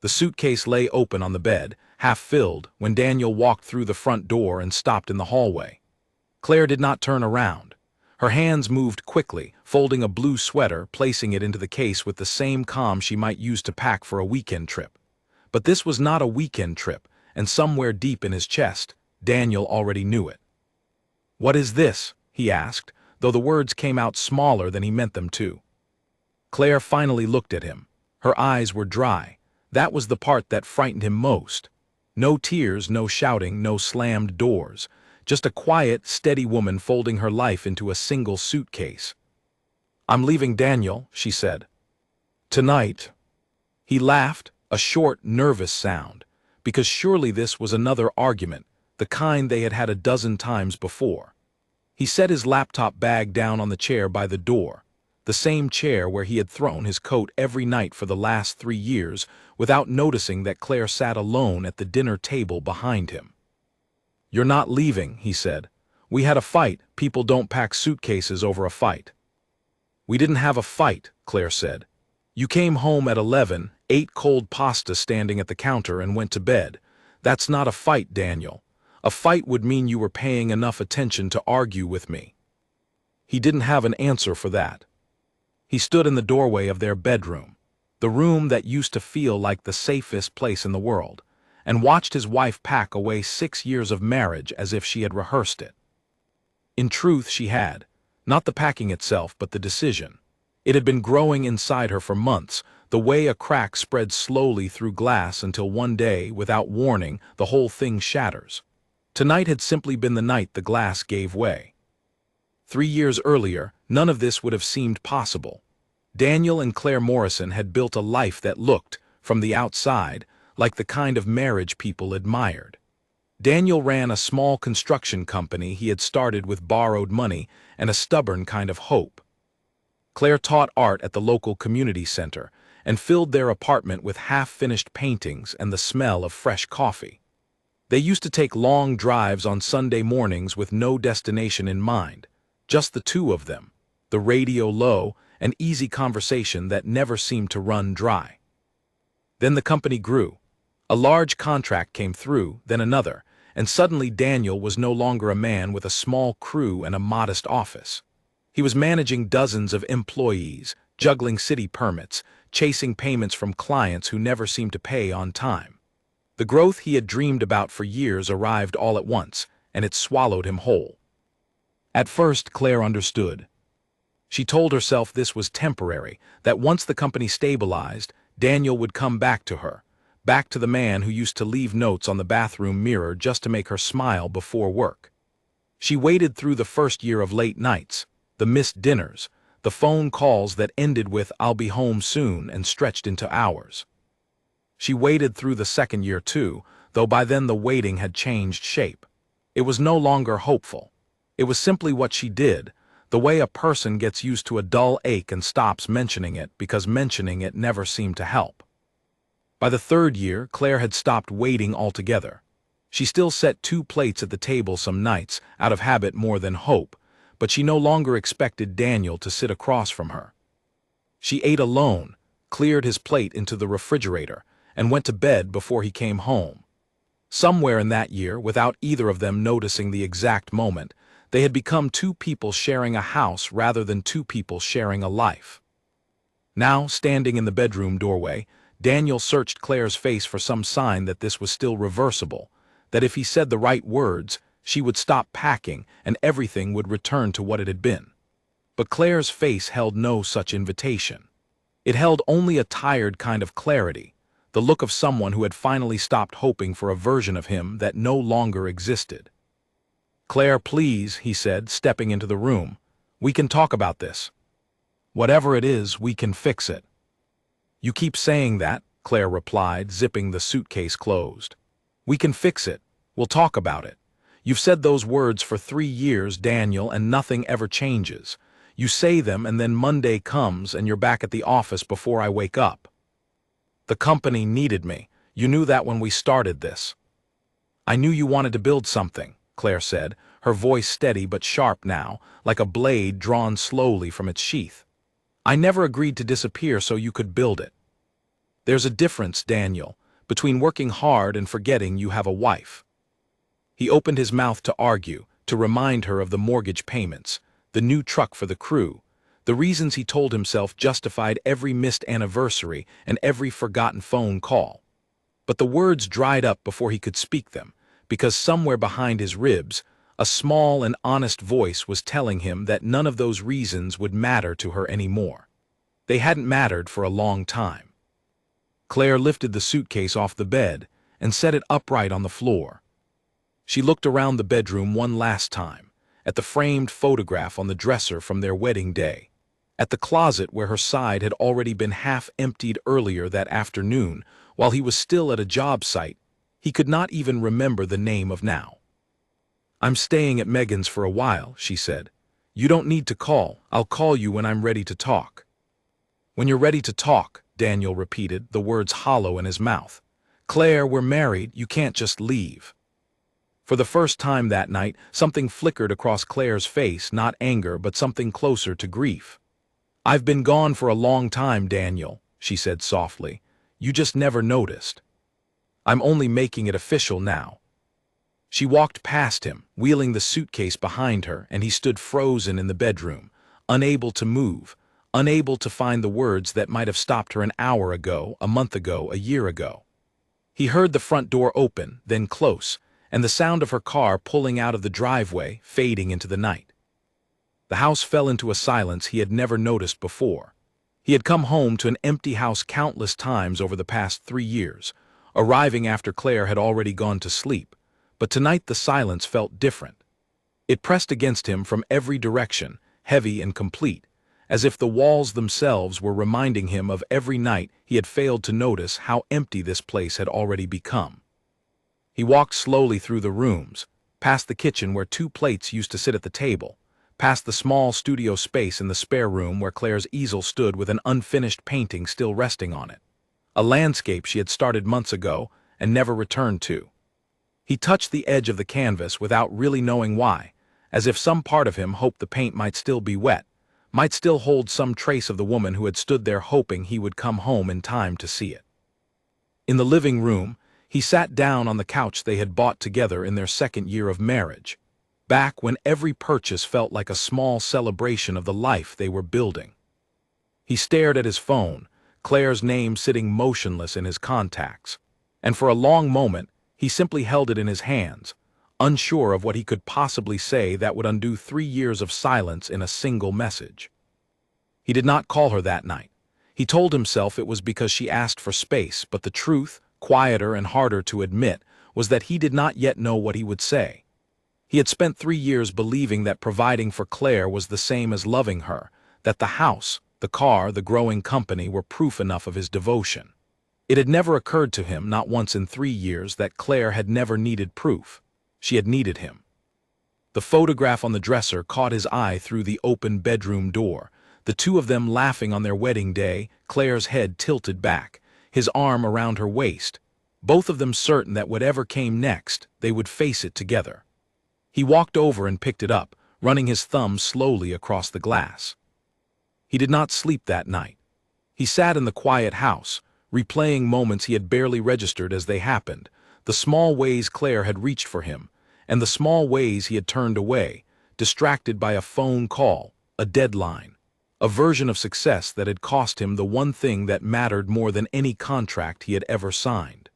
The suitcase lay open on the bed, half filled, when Daniel walked through the front door and stopped in the hallway. Claire did not turn around. Her hands moved quickly, folding a blue sweater, placing it into the case with the same calm she might use to pack for a weekend trip. But this was not a weekend trip, and somewhere deep in his chest, Daniel already knew it. "What is this?" he asked, though the words came out smaller than he meant them to. Claire finally looked at him. Her eyes were dry. That was the part that frightened him most. No tears, no shouting, no slammed doors. Just a quiet, steady woman folding her life into a single suitcase. "I'm leaving Daniel," she said. "Tonight." He laughed, a short, nervous sound, because surely this was another argument, the kind they had had a dozen times before. He set his laptop bag down on the chair by the door, the same chair where he had thrown his coat every night for the last 3 years, without noticing that Claire sat alone at the dinner table behind him. "You're not leaving," he said. "We had a fight. People don't pack suitcases over a fight." "We didn't have a fight," Claire said. "You came home at 11, ate cold pasta standing at the counter, and went to bed. That's not a fight, Daniel. A fight would mean you were paying enough attention to argue with me." He didn't have an answer for that. He stood in the doorway of their bedroom, the room that used to feel like the safest place in the world, and watched his wife pack away 6 years of marriage as if she had rehearsed it. In truth, she had. Not the packing itself, but the decision. It had been growing inside her for months, the way a crack spreads slowly through glass until one day, without warning, the whole thing shatters. Tonight had simply been the night the glass gave way. 3 years earlier, none of this would have seemed possible. Daniel and Claire Morrison had built a life that looked, from the outside, like the kind of marriage people admired. Daniel ran a small construction company he had started with borrowed money and a stubborn kind of hope. Claire taught art at the local community center and filled their apartment with half-finished paintings and the smell of fresh coffee. They used to take long drives on Sunday mornings with no destination in mind, just the two of them, the radio low, an easy conversation that never seemed to run dry. Then the company grew. A large contract came through, then another, and suddenly Daniel was no longer a man with a small crew and a modest office. He was managing dozens of employees, juggling city permits, chasing payments from clients who never seemed to pay on time. The growth he had dreamed about for years arrived all at once, and it swallowed him whole. At first, Claire understood. She told herself this was temporary, that once the company stabilized, Daniel would come back to her, back to the man who used to leave notes on the bathroom mirror just to make her smile before work. She waited through the first year of late nights, the missed dinners, the phone calls that ended with "I'll be home soon" and stretched into hours. She waited through the second year too, though by then the waiting had changed shape. It was no longer hopeful. It was simply what she did, the way a person gets used to a dull ache and stops mentioning it because mentioning it never seemed to help. By the third year, Claire had stopped waiting altogether. She still set 2 plates at the table some nights, out of habit more than hope, but she no longer expected Daniel to sit across from her. She ate alone, cleared his plate into the refrigerator, and went to bed before he came home. Somewhere in that year, without either of them noticing the exact moment, they had become 2 people sharing a house rather than 2 people sharing a life. Now, standing in the bedroom doorway, Daniel searched Claire's face for some sign that this was still reversible, that if he said the right words, she would stop packing and everything would return to what it had been. But Claire's face held no such invitation. It held only a tired kind of clarity, the look of someone who had finally stopped hoping for a version of him that no longer existed. "Claire, please," he said, stepping into the room. "We can talk about this. Whatever it is, we can fix it." "You keep saying that," Claire replied, zipping the suitcase closed. "We can fix it. We'll talk about it. You've said those words for 3 years, Daniel, and nothing ever changes. You say them and then Monday comes and you're back at the office before I wake up. The company needed me. You knew that when we started this." "I knew you wanted to build something," Claire said, her voice steady but sharp now, like a blade drawn slowly from its sheath. "I never agreed to disappear so you could build it." There's a difference, Daniel, between working hard and forgetting you have a wife. He opened his mouth to argue, to remind her of the mortgage payments, the new truck for the crew. The reasons he told himself justified every missed anniversary and every forgotten phone call. But the words dried up before he could speak them, because somewhere behind his ribs, a small and honest voice was telling him that none of those reasons would matter to her anymore. They hadn't mattered for a long time. Claire lifted the suitcase off the bed and set it upright on the floor. She looked around the bedroom one last time, at the framed photograph on the dresser from their wedding day, at the closet where her side had already been half emptied earlier that afternoon while he was still at a job site he could not even remember the name of now. "I'm staying at Megan's for a while," she said. "You don't need to call. I'll call you when I'm ready to talk." "When you're ready to talk," Daniel repeated, the words hollow in his mouth. "Claire, we're married. You can't just leave." For the first time that night, something flickered across Claire's face, not anger, but something closer to grief. "I've been gone for a long time, Daniel," she said softly. "You just never noticed. I'm only making it official now." She walked past him, wheeling the suitcase behind her, and he stood frozen in the bedroom, unable to move, unable to find the words that might have stopped her an hour ago, a month ago, a year ago. He heard the front door open, then close, and the sound of her car pulling out of the driveway, fading into the night. The house fell into a silence he had never noticed before. He had come home to an empty house countless times over the past 3 years, arriving after Claire had already gone to sleep, but tonight the silence felt different. It pressed against him from every direction, heavy and complete, as if the walls themselves were reminding him of every night he had failed to notice how empty this place had already become. He walked slowly through the rooms, past the kitchen where 2 plates used to sit at the table, past the small studio space in the spare room where Claire's easel stood with an unfinished painting still resting on it, a landscape she had started months ago and never returned to. He touched the edge of the canvas without really knowing why, as if some part of him hoped the paint might still be wet, might still hold some trace of the woman who had stood there hoping he would come home in time to see it. In the living room, he sat down on the couch they had bought together in their 2nd year of marriage, back when every purchase felt like a small celebration of the life they were building. He stared at his phone, Claire's name sitting motionless in his contacts, and for a long moment he simply held it in his hands, unsure of what he could possibly say that would undo 3 years of silence in a single message. He did not call her that night. He told himself it was because she asked for space, but the truth, quieter and harder to admit, was that he did not yet know what he would say. He had spent 3 years believing that providing for Claire was the same as loving her, that the house, the car, the growing company were proof enough of his devotion. It had never occurred to him, not once in 3 years, that Claire had never needed proof. She had needed him. The photograph on the dresser caught his eye through the open bedroom door, the 2 of them laughing on their wedding day, Claire's head tilted back, his arm around her waist, both of them certain that whatever came next, they would face it together. He walked over and picked it up, running his thumb slowly across the glass. He did not sleep that night. He sat in the quiet house, replaying moments he had barely registered as they happened, the small ways Claire had reached for him, and the small ways he had turned away, distracted by a phone call, a deadline, a version of success that had cost him the one thing that mattered more than any contract he had ever signed.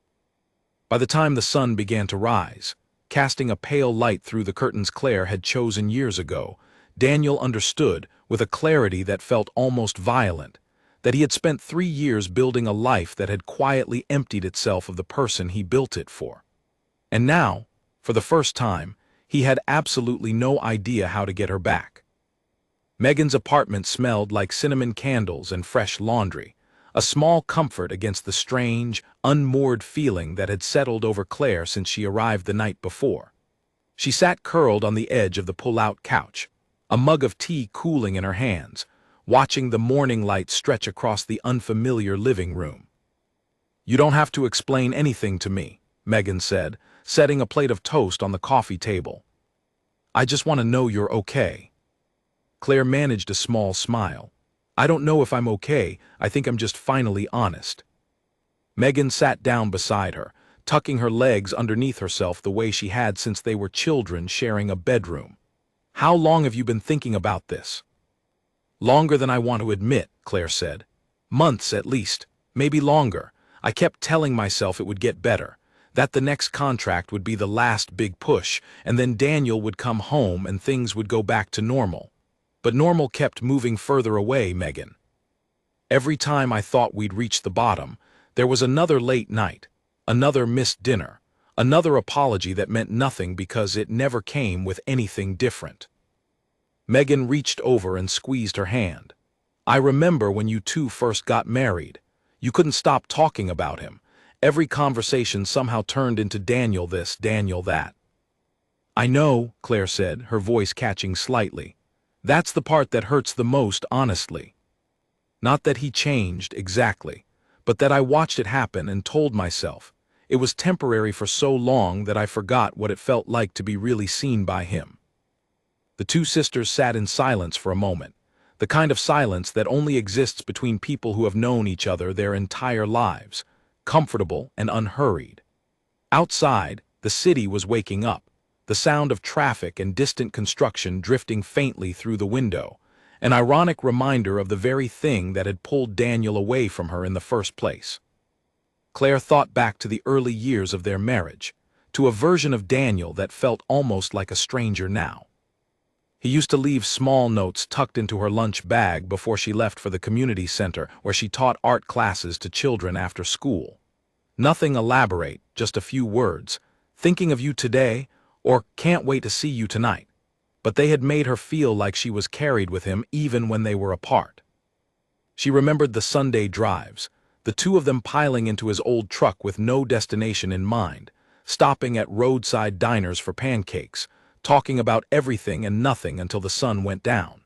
By the time the sun began to rise, casting a pale light through the curtains Claire had chosen years ago, Daniel understood, with a clarity that felt almost violent, that he had spent 3 years building a life that had quietly emptied itself of the person he built it for. And now, for the first time, he had absolutely no idea how to get her back. Megan's apartment smelled like cinnamon candles and fresh laundry, a small comfort against the strange, unmoored feeling that had settled over Claire since she arrived the night before. She sat curled on the edge of the pull-out couch, a mug of tea cooling in her hands, watching the morning light stretch across the unfamiliar living room. "You don't have to explain anything to me," Megan said, setting a plate of toast on the coffee table. "I just want to know you're okay." Claire managed a small smile. "I don't know if I'm okay, I think I'm just finally honest." Megan sat down beside her, tucking her legs underneath herself the way she had since they were children sharing a bedroom. "How long have you been thinking about this?" "Longer than I want to admit," Claire said. "Months at least, maybe longer. I kept telling myself it would get better, that the next contract would be the last big push, and then Daniel would come home and things would go back to normal. But normal kept moving further away, Megan. Every time I thought we'd reached the bottom, there was another late night, another missed dinner, another apology that meant nothing because it never came with anything different." Megan reached over and squeezed her hand. "I remember when you two first got married. You couldn't stop talking about him. Every conversation somehow turned into Daniel this, Daniel that." "I know," Claire said, her voice catching slightly. "That's the part that hurts the most, honestly. Not that he changed, exactly, but that I watched it happen and told myself it was temporary for so long that I forgot what it felt like to be really seen by him." The two sisters sat in silence for a moment, the kind of silence that only exists between people who have known each other their entire lives, comfortable and unhurried. Outside, the city was waking up, the sound of traffic and distant construction drifting faintly through the window, an ironic reminder of the very thing that had pulled Daniel away from her in the first place. Claire thought back to the early years of their marriage, to a version of Daniel that felt almost like a stranger now. He used to leave small notes tucked into her lunch bag before she left for the community center where she taught art classes to children after school. Nothing elaborate, just a few words, "Thinking of you today," or "Can't wait to see you tonight." But they had made her feel like she was carried with him even when they were apart. She remembered the Sunday drives, the two of them piling into his old truck with no destination in mind, stopping at roadside diners for pancakes, talking about everything and nothing until the sun went down.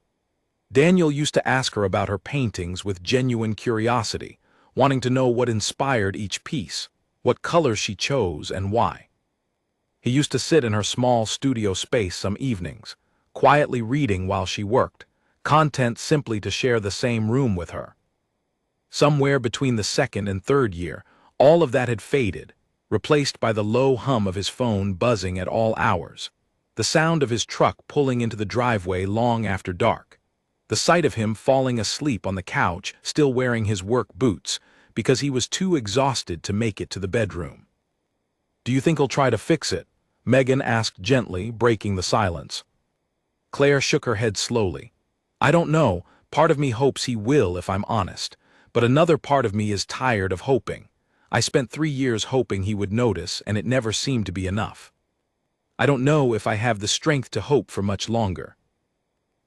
Daniel used to ask her about her paintings with genuine curiosity, wanting to know what inspired each piece, what colors she chose and why. He used to sit in her small studio space some evenings, quietly reading while she worked, content simply to share the same room with her. Somewhere between the second and third year, all of that had faded, replaced by the low hum of his phone buzzing at all hours, the sound of his truck pulling into the driveway long after dark, the sight of him falling asleep on the couch still wearing his work boots because he was too exhausted to make it to the bedroom. "Do you think he'll try to fix it?" Megan asked gently, breaking the silence. Claire shook her head slowly. "I don't know. Part of me hopes he will, if I'm honest. But another part of me is tired of hoping. I spent 3 years hoping he would notice, and it never seemed to be enough. I don't know if I have the strength to hope for much longer."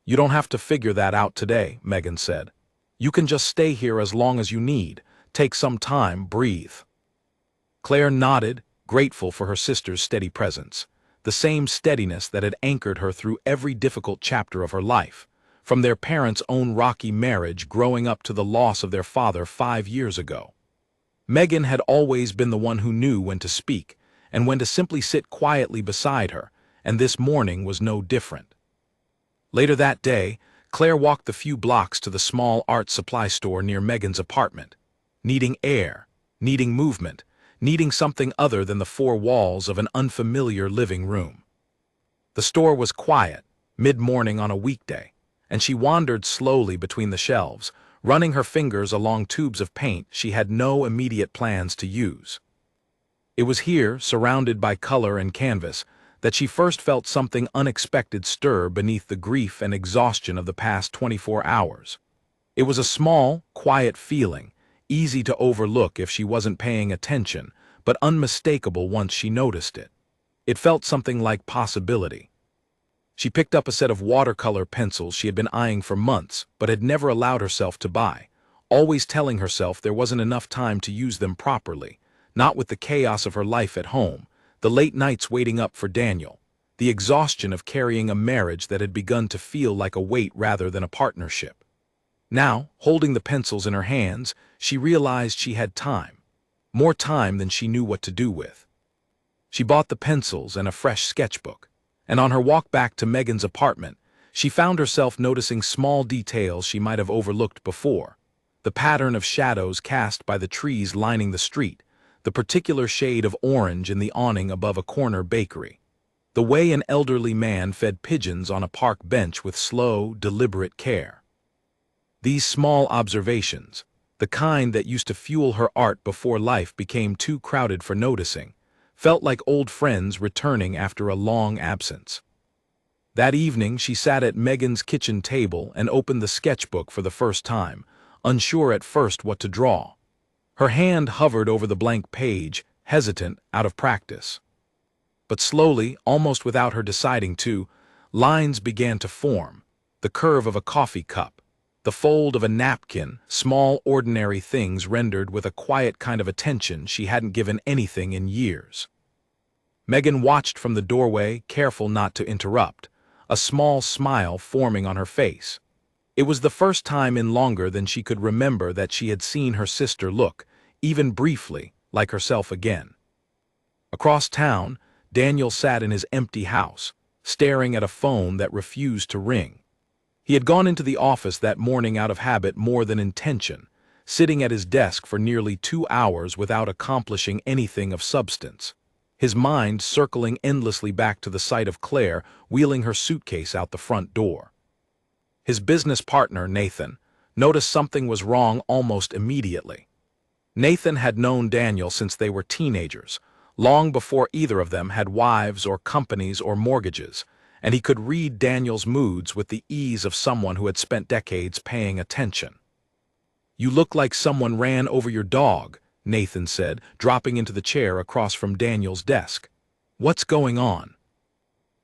"You don't have to figure that out today," Megan said. "You can just stay here as long as you need. Take some time, breathe." Claire nodded, grateful for her sister's steady presence, the same steadiness that had anchored her through every difficult chapter of her life, from their parents' own rocky marriage growing up to the loss of their father 5 years ago. Megan had always been the one who knew when to speak, and when to simply sit quietly beside her, and this morning was no different. Later that day, Claire walked the few blocks to the small art supply store near Megan's apartment, needing air, needing movement, needing something other than the four walls of an unfamiliar living room. The store was quiet, mid-morning on a weekday, and she wandered slowly between the shelves, running her fingers along tubes of paint she had no immediate plans to use. It was here, surrounded by color and canvas, that she first felt something unexpected stir beneath the grief and exhaustion of the past 24 hours. It was a small, quiet feeling, easy to overlook if she wasn't paying attention, but unmistakable once she noticed it. It felt something like possibility. She picked up a set of watercolor pencils she had been eyeing for months, but had never allowed herself to buy, always telling herself there wasn't enough time to use them properly, not with the chaos of her life at home, the late nights waiting up for Daniel, the exhaustion of carrying a marriage that had begun to feel like a weight rather than a partnership. Now, holding the pencils in her hands, she realized she had time, more time than she knew what to do with. She bought the pencils and a fresh sketchbook, and on her walk back to Megan's apartment, she found herself noticing small details she might have overlooked before. the pattern of shadows cast by the trees lining the street, the particular shade of orange in the awning above a corner bakery, the way an elderly man fed pigeons on a park bench with slow, deliberate care. These small observations, the kind that used to fuel her art before life became too crowded for noticing, felt like old friends returning after a long absence. That evening she sat at Megan's kitchen table and opened the sketchbook for the first time, unsure at first what to draw. Her hand hovered over the blank page, hesitant, out of practice. But slowly, almost without her deciding to, lines began to form, the curve of a coffee cup, the fold of a napkin, small ordinary things rendered with a quiet kind of attention she hadn't given anything in years. Megan watched from the doorway, careful not to interrupt, a small smile forming on her face. It was the first time in longer than she could remember that she had seen her sister look, even briefly, like herself again. Across town, Daniel sat in his empty house, staring at a phone that refused to ring. He had gone into the office that morning out of habit more than intention, sitting at his desk for nearly 2 hours without accomplishing anything of substance, his mind circling endlessly back to the sight of Claire wheeling her suitcase out the front door. His business partner, Nathan, noticed something was wrong almost immediately. Nathan had known Daniel since they were teenagers, long before either of them had wives or companies or mortgages, and he could read Daniel's moods with the ease of someone who had spent decades paying attention. "You look like someone ran over your dog," Nathan said, dropping into the chair across from Daniel's desk. "What's going on?"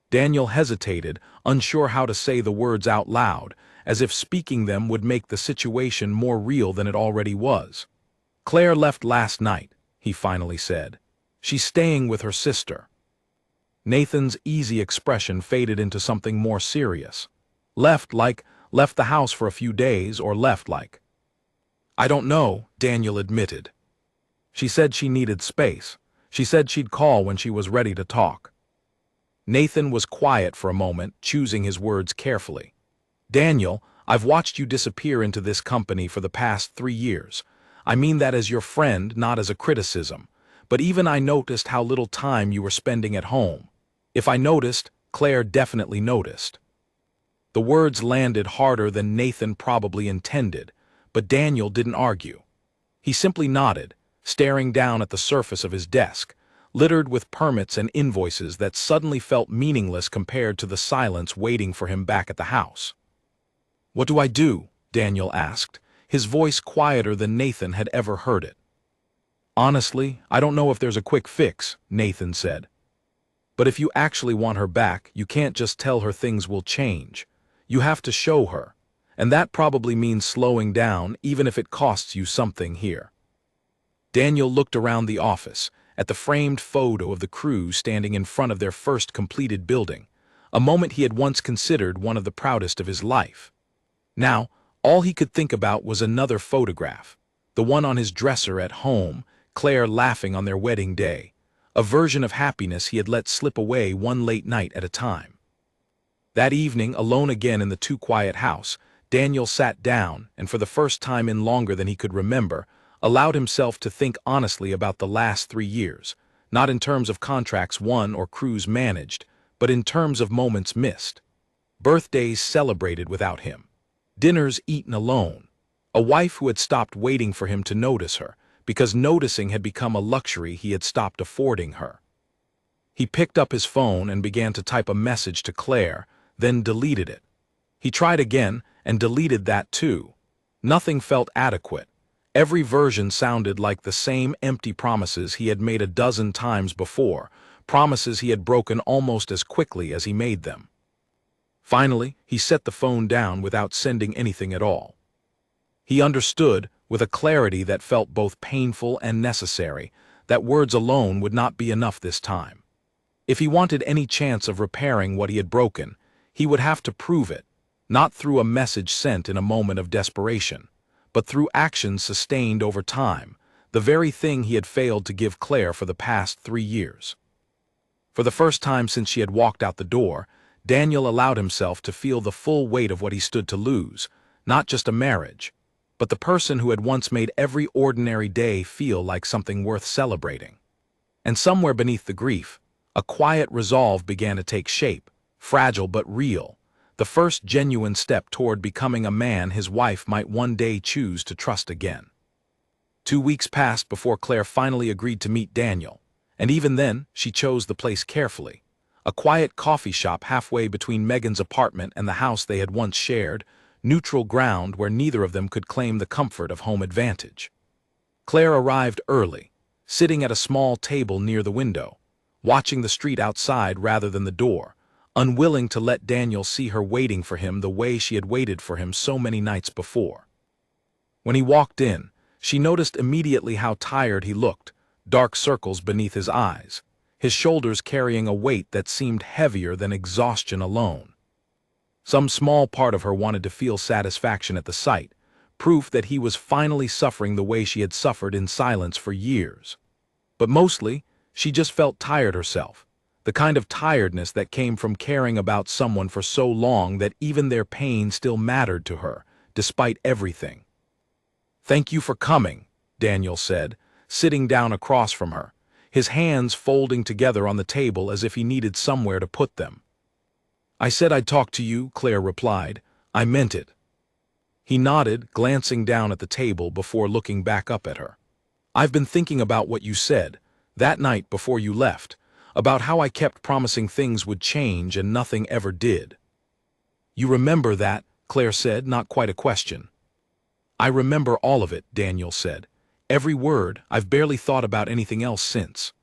Daniel hesitated, unsure how to say the words out loud, as if speaking them would make the situation more real than it already was. "Claire left last night," he finally said. "She's staying with her sister." Nathan's easy expression faded into something more serious. Left the house for a few days, or left like? "I don't know," Daniel admitted. "She said she needed space. She said she'd call when she was ready to talk." Nathan was quiet for a moment, choosing his words carefully. "Daniel, I've watched you disappear into this company for the past 3 years. I mean that as your friend, not as a criticism. But even I noticed how little time you were spending at home. If I noticed, Claire definitely noticed." The words landed harder than Nathan probably intended, but Daniel didn't argue. He simply nodded, staring down at the surface of his desk, littered with permits and invoices that suddenly felt meaningless compared to the silence waiting for him back at the house. "What do I do?" Daniel asked, his voice quieter than Nathan had ever heard it. "Honestly, I don't know if there's a quick fix," Nathan said. "But if you actually want her back, you can't just tell her things will change. You have to show her, and that probably means slowing down, even if it costs you something here." Daniel looked around the office, at the framed photo of the crew standing in front of their first completed building, a moment he had once considered one of the proudest of his life. Now, all he could think about was another photograph, the one on his dresser at home, Claire laughing on their wedding day, a version of happiness he had let slip away one late night at a time. That evening, alone again in the too quiet house, Daniel sat down and, for the first time in longer than he could remember, allowed himself to think honestly about the last 3 years, not in terms of contracts won or crews managed, but in terms of moments missed. Birthdays celebrated without him, dinners eaten alone, a wife who had stopped waiting for him to notice her, because noticing had become a luxury he had stopped affording her. He picked up his phone and began to type a message to Claire, then deleted it. He tried again and deleted that too. Nothing felt adequate. Every version sounded like the same empty promises he had made a dozen times before, promises he had broken almost as quickly as he made them. Finally, he set the phone down without sending anything at all. He understood, with a clarity that felt both painful and necessary, that words alone would not be enough this time. If he wanted any chance of repairing what he had broken, he would have to prove it, not through a message sent in a moment of desperation, but through actions sustained over time, the very thing he had failed to give Claire for the past 3 years. For the first time since she had walked out the door, Daniel allowed himself to feel the full weight of what he stood to lose, not just a marriage, but the person who had once made every ordinary day feel like something worth celebrating. And somewhere beneath the grief, a quiet resolve began to take shape, fragile but real, the first genuine step toward becoming a man his wife might one day choose to trust again. 2 weeks passed before Claire finally agreed to meet Daniel, and even then, she chose the place carefully. A quiet coffee shop halfway between Megan's apartment and the house they had once shared, neutral ground where neither of them could claim the comfort of home advantage. Claire arrived early, sitting at a small table near the window, watching the street outside rather than the door, unwilling to let Daniel see her waiting for him the way she had waited for him so many nights before. When he walked in, she noticed immediately how tired he looked, dark circles beneath his eyes, his shoulders carrying a weight that seemed heavier than exhaustion alone. Some small part of her wanted to feel satisfaction at the sight, proof that he was finally suffering the way she had suffered in silence for years. But mostly, she just felt tired herself, the kind of tiredness that came from caring about someone for so long that even their pain still mattered to her, despite everything. "Thank you for coming," Daniel said, sitting down across from her, his hands folding together on the table as if he needed somewhere to put them. "I said I'd talk to you," Claire replied. "I meant it." He nodded, glancing down at the table before looking back up at her. "I've been thinking about what you said, that night before you left, about how I kept promising things would change and nothing ever did." "You remember that?" Claire said, not quite a question. "I remember all of it," Daniel said. "Every word. I've barely thought about anything else since."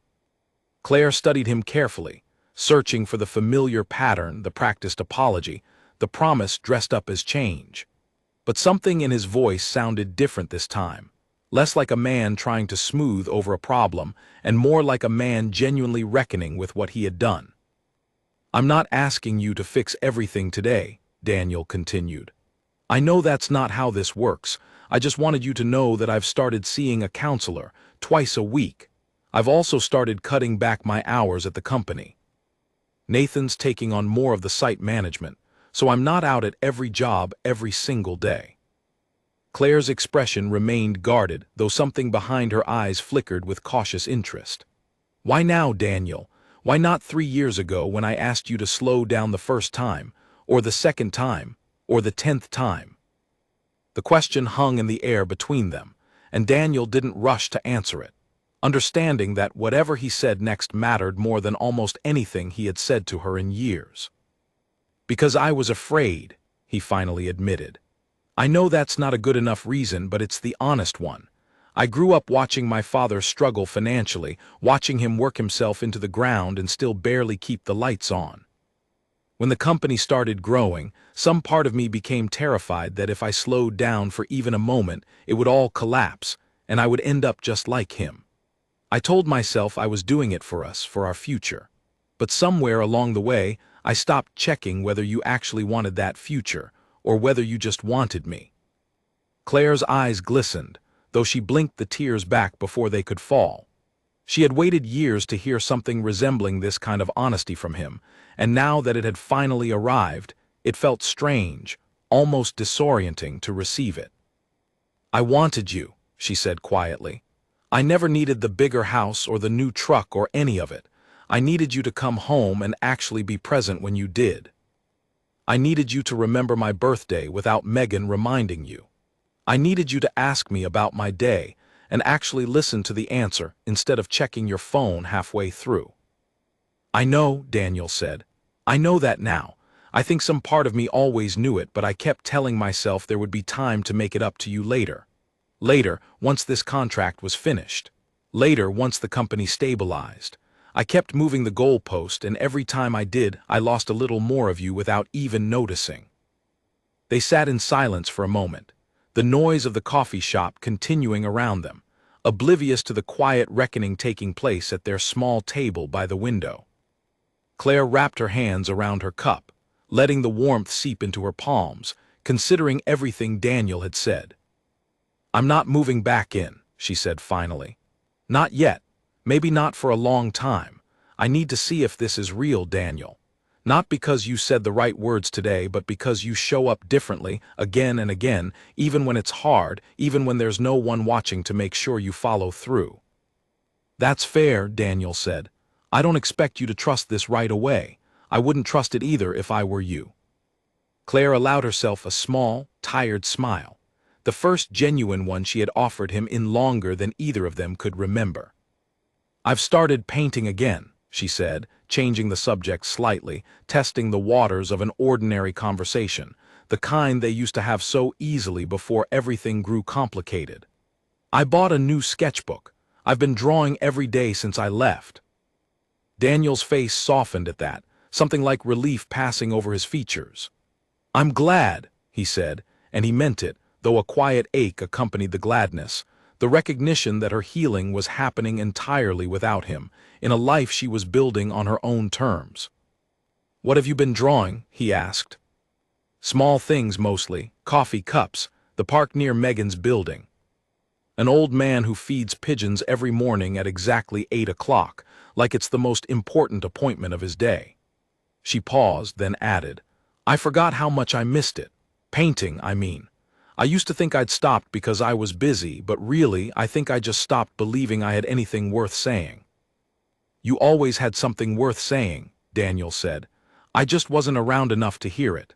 Claire studied him carefully, searching for the familiar pattern, the practiced apology, the promise dressed up as change. But something in his voice sounded different this time, less like a man trying to smooth over a problem and more like a man genuinely reckoning with what he had done. "I'm not asking you to fix everything today," Daniel continued. "I know that's not how this works. I just wanted you to know that I've started seeing a counselor twice a week. I've also started cutting back my hours at the company. Nathan's taking on more of the site management, so I'm not out at every job every single day." Claire's expression remained guarded, though something behind her eyes flickered with cautious interest. "Why now, Daniel? Why not 3 years ago when I asked you to slow down the first time, or the second time, or the 10th time?" The question hung in the air between them, and Daniel didn't rush to answer it, understanding that whatever he said next mattered more than almost anything he had said to her in years. "Because I was afraid," he finally admitted. "I know that's not a good enough reason, but it's the honest one. I grew up watching my father struggle financially, watching him work himself into the ground and still barely keep the lights on. When the company started growing, some part of me became terrified that if I slowed down for even a moment, it would all collapse, and I would end up just like him. I told myself I was doing it for us, for our future. But somewhere along the way, I stopped checking whether you actually wanted that future, or whether you just wanted me." Claire's eyes glistened, though she blinked the tears back before they could fall. She had waited years to hear something resembling this kind of honesty from him, and now that it had finally arrived, it felt strange, almost disorienting to receive it. "I wanted you," she said quietly. "I never needed the bigger house or the new truck or any of it. I needed you to come home and actually be present when you did. I needed you to remember my birthday without Megan reminding you. I needed you to ask me about my day and actually listen to the answer instead of checking your phone halfway through." "I know," Daniel said. "I know that now. I think some part of me always knew it, but I kept telling myself there would be time to make it up to you later. Later, once this contract was finished. Later, once the company stabilized. I kept moving the goalpost, and every time I did, I lost a little more of you without even noticing." They sat in silence for a moment, the noise of the coffee shop continuing around them, oblivious to the quiet reckoning taking place at their small table by the window. Claire wrapped her hands around her cup, letting the warmth seep into her palms, considering everything Daniel had said. "I'm not moving back in," she said finally. "Not yet. Maybe not for a long time. I need to see if this is real, Daniel. Not because you said the right words today, but because you show up differently, again and again, even when it's hard, even when there's no one watching to make sure you follow through. That's fair, Daniel said. I don't expect you to trust this right away. I wouldn't trust it either if I were you. Claire allowed herself a small, tired smile, the first genuine one she had offered him in longer than either of them could remember. I've started painting again, she said, changing the subject slightly, testing the waters of an ordinary conversation, the kind they used to have so easily before everything grew complicated. I bought a new sketchbook. I've been drawing every day since I left. Daniel's face softened at that, something like relief passing over his features. I'm glad, he said, and he meant it, though a quiet ache accompanied the gladness, the recognition that her healing was happening entirely without him, in a life she was building on her own terms. What have you been drawing? He asked. Small things mostly, coffee cups, the park near Megan's building. An old man who feeds pigeons every morning at exactly 8 o'clock, like it's the most important appointment of his day. She paused, then added, I forgot how much I missed it. Painting, I mean. I used to think I'd stopped because I was busy, but really, I think I just stopped believing I had anything worth saying. You always had something worth saying, Daniel said. I just wasn't around enough to hear it.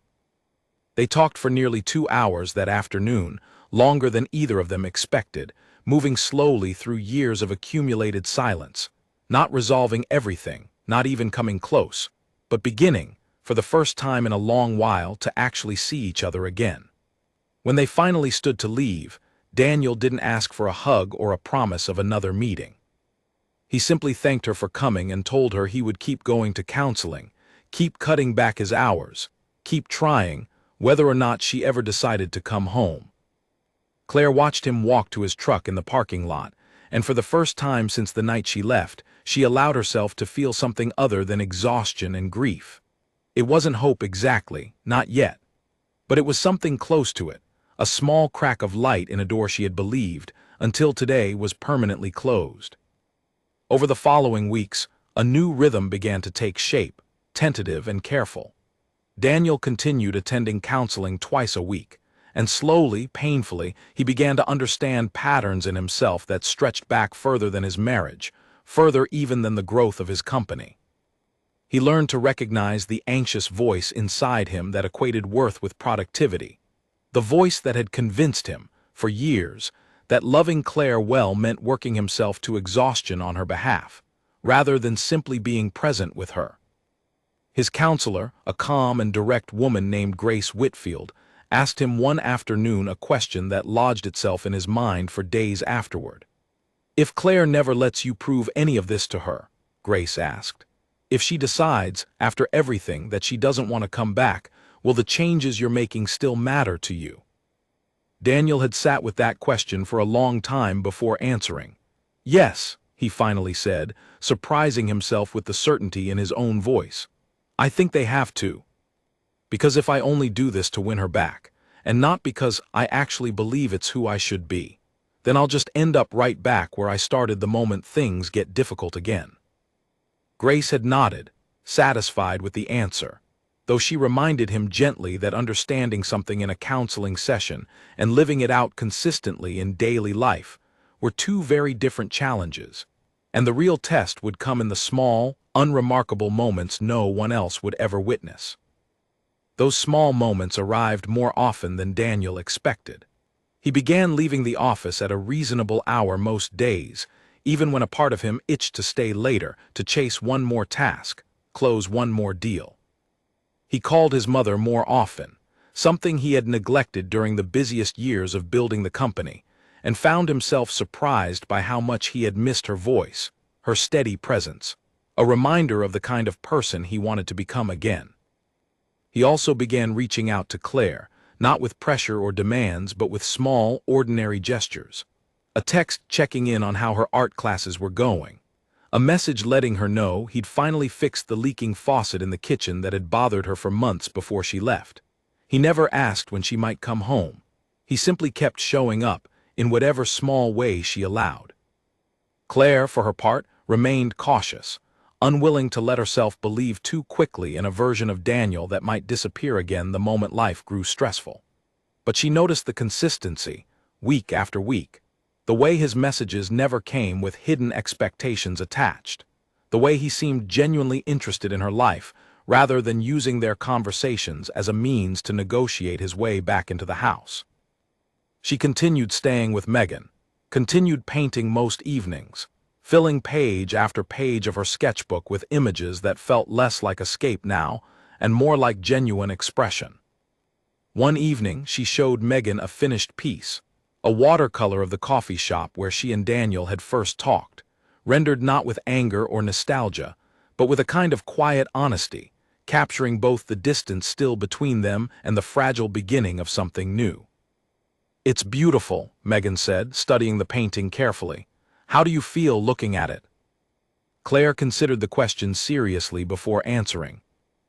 They talked for nearly 2 hours that afternoon, longer than either of them expected, moving slowly through years of accumulated silence, not resolving everything, not even coming close, but beginning, for the first time in a long while, to actually see each other again. When they finally stood to leave, Daniel didn't ask for a hug or a promise of another meeting. He simply thanked her for coming and told her he would keep going to counseling, keep cutting back his hours, keep trying, whether or not she ever decided to come home. Claire watched him walk to his truck in the parking lot, and for the first time since the night she left, she allowed herself to feel something other than exhaustion and grief. It wasn't hope exactly, not yet, but it was something close to it, a small crack of light in a door she had believed, until today, was permanently closed. Over the following weeks, a new rhythm began to take shape, tentative and careful. Daniel continued attending counseling twice a week, and slowly, painfully, he began to understand patterns in himself that stretched back further than his marriage, further even than the growth of his company. He learned to recognize the anxious voice inside him that equated worth with productivity, the voice that had convinced him, for years, that loving Claire well meant working himself to exhaustion on her behalf, rather than simply being present with her. His counselor, a calm and direct woman named Grace Whitfield, asked him one afternoon a question that lodged itself in his mind for days afterward. If Claire never lets you prove any of this to her, Grace asked, if she decides, after everything, that she doesn't want to come back, will the changes you're making still matter to you? Daniel had sat with that question for a long time before answering. Yes, he finally said, surprising himself with the certainty in his own voice. I think they have to. Because if I only do this to win her back, and not because I actually believe it's who I should be, then I'll just end up right back where I started the moment things get difficult again. Grace had nodded, satisfied with the answer, though she reminded him gently that understanding something in a counseling session and living it out consistently in daily life were two very different challenges, and the real test would come in the small, unremarkable moments no one else would ever witness. Those small moments arrived more often than Daniel expected. He began leaving the office at a reasonable hour most days, even when a part of him itched to stay later, to chase one more task, close one more deal. He called his mother more often, something he had neglected during the busiest years of building the company, and found himself surprised by how much he had missed her voice, her steady presence, a reminder of the kind of person he wanted to become again. He also began reaching out to Claire, not with pressure or demands, but with small, ordinary gestures. A text checking in on how her art classes were going. A message letting her know he'd finally fixed the leaking faucet in the kitchen that had bothered her for months before she left. He never asked when she might come home. He simply kept showing up, in whatever small way she allowed. Claire, for her part, remained cautious, unwilling to let herself believe too quickly in a version of Daniel that might disappear again the moment life grew stressful. But she noticed the consistency, week after week, the way his messages never came with hidden expectations attached, the way he seemed genuinely interested in her life rather than using their conversations as a means to negotiate his way back into the house. She continued staying with Megan, continued painting most evenings, filling page after page of her sketchbook with images that felt less like escape now and more like genuine expression. One evening, she showed Megan a finished piece, a watercolor of the coffee shop where she and Daniel had first talked, rendered not with anger or nostalgia, but with a kind of quiet honesty, capturing both the distance still between them and the fragile beginning of something new. "It's beautiful," Megan said, studying the painting carefully. "How do you feel looking at it?" Claire considered the question seriously before answering.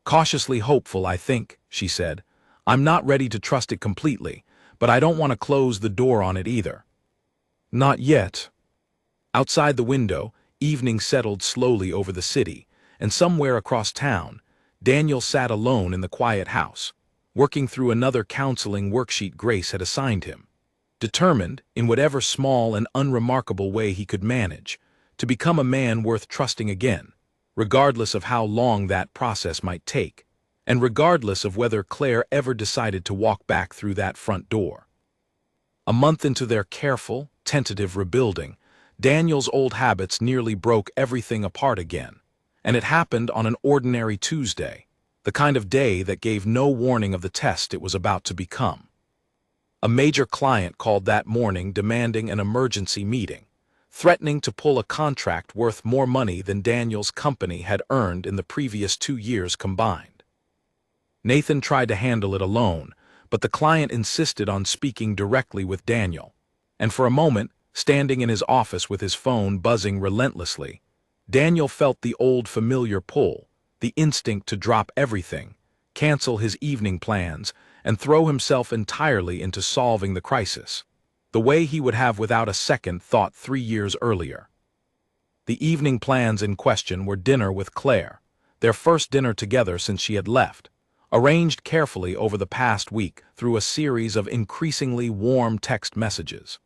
"Cautiously hopeful, I think," she said. "I'm not ready to trust it completely, but I don't want to close the door on it either." "Not yet." Outside the window, evening settled slowly over the city, and somewhere across town, Daniel sat alone in the quiet house, working through another counseling worksheet Grace had assigned him, determined, in whatever small and unremarkable way he could manage, to become a man worth trusting again, regardless of how long that process might take, and regardless of whether Claire ever decided to walk back through that front door. A month into their careful, tentative rebuilding, Daniel's old habits nearly broke everything apart again, and it happened on an ordinary Tuesday, the kind of day that gave no warning of the test it was about to become. A major client called that morning demanding an emergency meeting, threatening to pull a contract worth more money than Daniel's company had earned in the previous 2 years combined. Nathan tried to handle it alone, but the client insisted on speaking directly with Daniel, and for a moment, standing in his office with his phone buzzing relentlessly, Daniel felt the old familiar pull, the instinct to drop everything, cancel his evening plans, and throw himself entirely into solving the crisis, the way he would have without a second thought 3 years earlier. The evening plans in question were dinner with Claire, their first dinner together since she had left, arranged carefully over the past week through a series of increasingly warm text messages.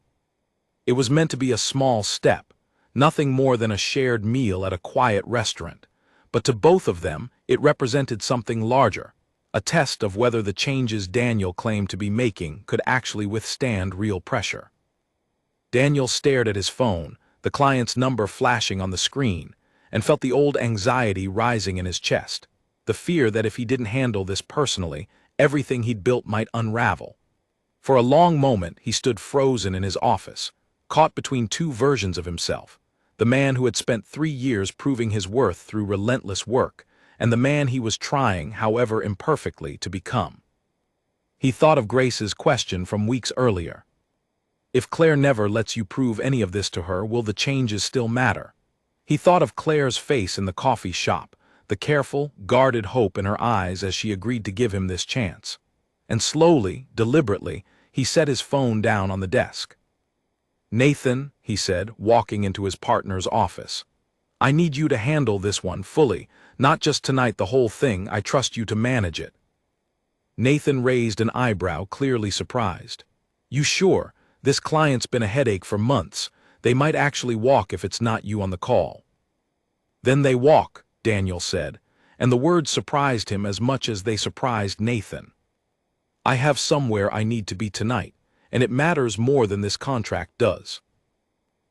It was meant to be a small step, nothing more than a shared meal at a quiet restaurant, but to both of them it represented something larger, a test of whether the changes Daniel claimed to be making could actually withstand real pressure. Daniel stared at his phone, the client's number flashing on the screen, and felt the old anxiety rising in his chest, the fear that if he didn't handle this personally, everything he'd built might unravel. For a long moment he stood frozen in his office, caught between two versions of himself, the man who had spent 3 years proving his worth through relentless work, and the man he was trying, however imperfectly, to become. He thought of Grace's question from weeks earlier. If Claire never lets you prove any of this to her, will the changes still matter? He thought of Claire's face in the coffee shop, the careful, guarded hope in her eyes as she agreed to give him this chance. And slowly, deliberately, he set his phone down on the desk. "Nathan," he said, walking into his partner's office, "I need you to handle this one fully, not just tonight, the whole thing. I trust you to manage it." Nathan raised an eyebrow, clearly surprised. "You sure? This client's been a headache for months. They might actually walk if it's not you on the call." "Then they walk," Daniel said, and the words surprised him as much as they surprised Nathan. "I have somewhere I need to be tonight, and it matters more than this contract does."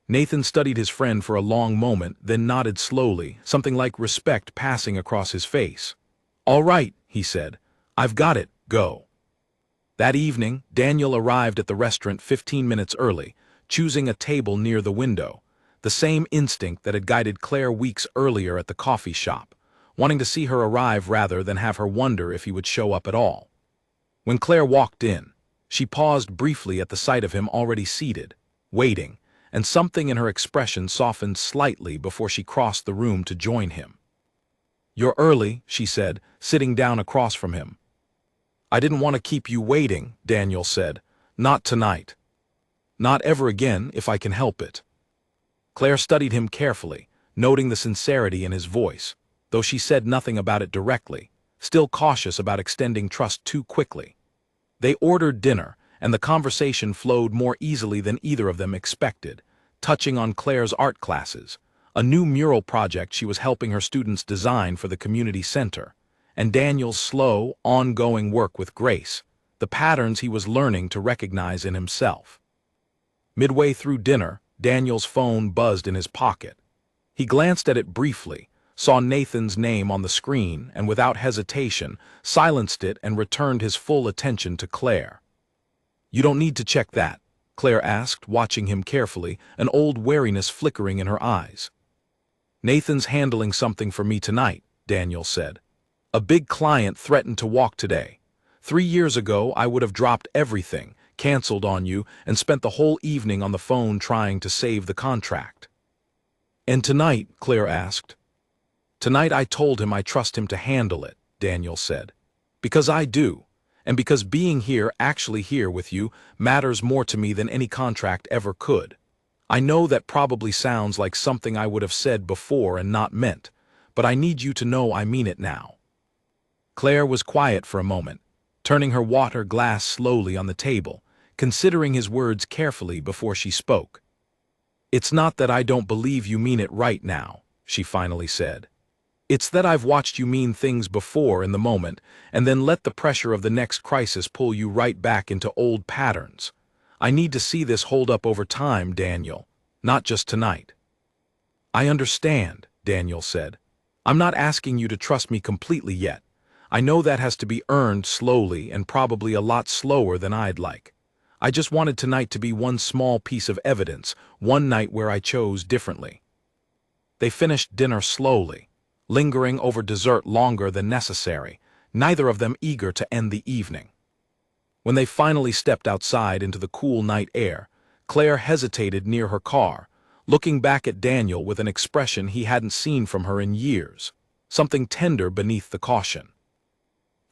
Nathan studied his friend for a long moment, then nodded slowly, something like respect passing across his face. "All right," he said. "I've got it. Go." That evening, Daniel arrived at the restaurant 15 minutes early, choosing a table near the window, the same instinct that had guided Claire weeks earlier at the coffee shop, wanting to see her arrive rather than have her wonder if he would show up at all. When Claire walked in, she paused briefly at the sight of him already seated, waiting, and something in her expression softened slightly before she crossed the room to join him. "You're early," she said, sitting down across from him. "I didn't want to keep you waiting," Daniel said. "Not tonight. Not ever again, if I can help it." Claire studied him carefully, noting the sincerity in his voice, though she said nothing about it directly, still cautious about extending trust too quickly. They ordered dinner, and the conversation flowed more easily than either of them expected, touching on Claire's art classes, a new mural project she was helping her students design for the community center, and Daniel's slow, ongoing work with Grace, the patterns he was learning to recognize in himself. Midway through dinner, Daniel's phone buzzed in his pocket. He glanced at it briefly, saw Nathan's name on the screen, and without hesitation, silenced it and returned his full attention to Claire. "You don't need to check that," Claire asked, watching him carefully, an old wariness flickering in her eyes. "Nathan's handling something for me tonight," Daniel said. "A big client threatened to walk today. 3 years ago, I would have dropped everything, canceled on you, and spent the whole evening on the phone trying to save the contract." "And tonight?" Claire asked. "Tonight I told him I trust him to handle it," Daniel said. "Because I do, and because being here, actually here with you, matters more to me than any contract ever could. I know that probably sounds like something I would have said before and not meant, but I need you to know I mean it now." Claire was quiet for a moment, turning her water glass slowly on the table, considering his words carefully before she spoke. "It's not that I don't believe you mean it right now," she finally said. "It's that I've watched you mean things before in the moment, and then let the pressure of the next crisis pull you right back into old patterns. I need to see this hold up over time, Daniel, not just tonight." "I understand," Daniel said. "I'm not asking you to trust me completely yet. I know that has to be earned slowly and probably a lot slower than I'd like. I just wanted tonight to be one small piece of evidence, one night where I chose differently." They finished dinner slowly, lingering over dessert longer than necessary, neither of them eager to end the evening. When they finally stepped outside into the cool night air, Claire hesitated near her car, looking back at Daniel with an expression he hadn't seen from her in years, something tender beneath the caution.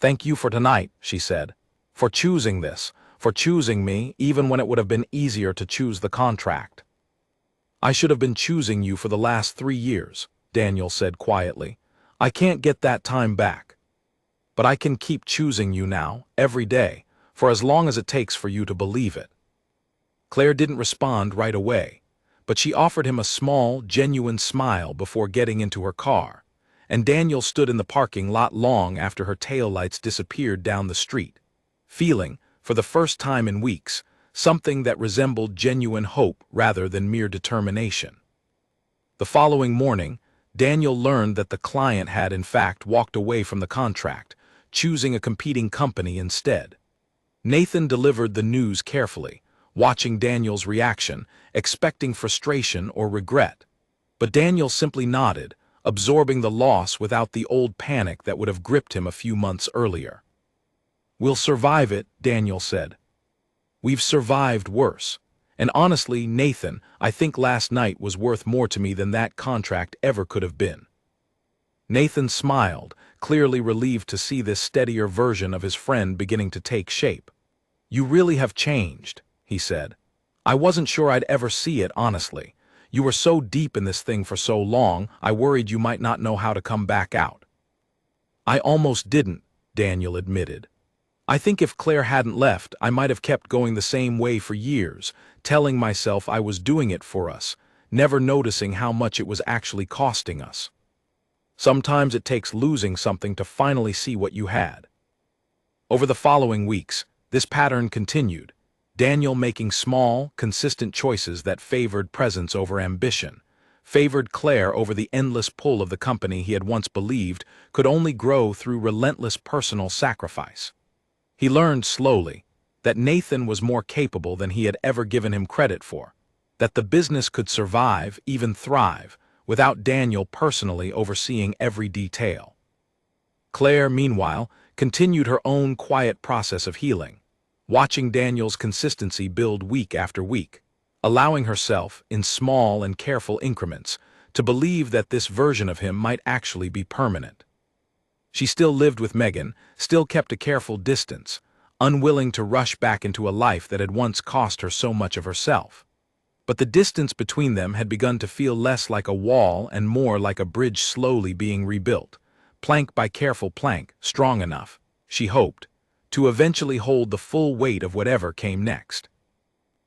"Thank you for tonight," she said, "for choosing this, for choosing me even when it would have been easier to choose the contract." "I should have been choosing you for the last 3 years," Daniel said quietly. "I can't get that time back. But I can keep choosing you now, every day, for as long as it takes for you to believe it." Claire didn't respond right away, but she offered him a small, genuine smile before getting into her car, and Daniel stood in the parking lot long after her taillights disappeared down the street, feeling, for the first time in weeks, something that resembled genuine hope rather than mere determination. The following morning, Daniel learned that the client had in fact walked away from the contract, choosing a competing company instead. Nathan delivered the news carefully, watching Daniel's reaction, expecting frustration or regret. But Daniel simply nodded, absorbing the loss without the old panic that would have gripped him a few months earlier. "We'll survive it," Daniel said. "We've survived worse. And honestly, Nathan, I think last night was worth more to me than that contract ever could have been." Nathan smiled, clearly relieved to see this steadier version of his friend beginning to take shape. "You really have changed," he said. "I wasn't sure I'd ever see it, honestly. You were so deep in this thing for so long, I worried you might not know how to come back out." "I almost didn't," Daniel admitted. "I think if Claire hadn't left, I might have kept going the same way for years, telling myself I was doing it for us, never noticing how much it was actually costing us. Sometimes it takes losing something to finally see what you had." Over the following weeks, this pattern continued, Daniel making small, consistent choices that favored presence over ambition, favored Claire over the endless pull of the company he had once believed could only grow through relentless personal sacrifice. He learned slowly that Nathan was more capable than he had ever given him credit for, that the business could survive, even thrive, without Daniel personally overseeing every detail. Claire, meanwhile, continued her own quiet process of healing, watching Daniel's consistency build week after week, allowing herself, in small and careful increments, to believe that this version of him might actually be permanent. She still lived with Megan, still kept a careful distance, unwilling to rush back into a life that had once cost her so much of herself. But the distance between them had begun to feel less like a wall and more like a bridge slowly being rebuilt, plank by careful plank, strong enough, she hoped, to eventually hold the full weight of whatever came next.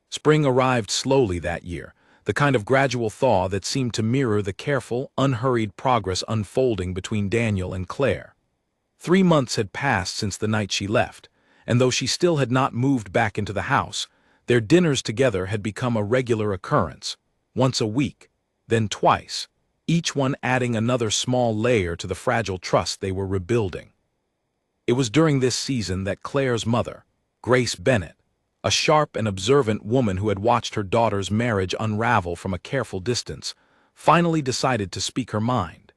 Spring arrived slowly that year, the kind of gradual thaw that seemed to mirror the careful, unhurried progress unfolding between Daniel and Claire. 3 months had passed since the night she left, and though she still had not moved back into the house, their dinners together had become a regular occurrence, once a week, then twice, each one adding another small layer to the fragile trust they were rebuilding. It was during this season that Claire's mother, Grace Bennett, a sharp and observant woman who had watched her daughter's marriage unravel from a careful distance, finally decided to speak her mind.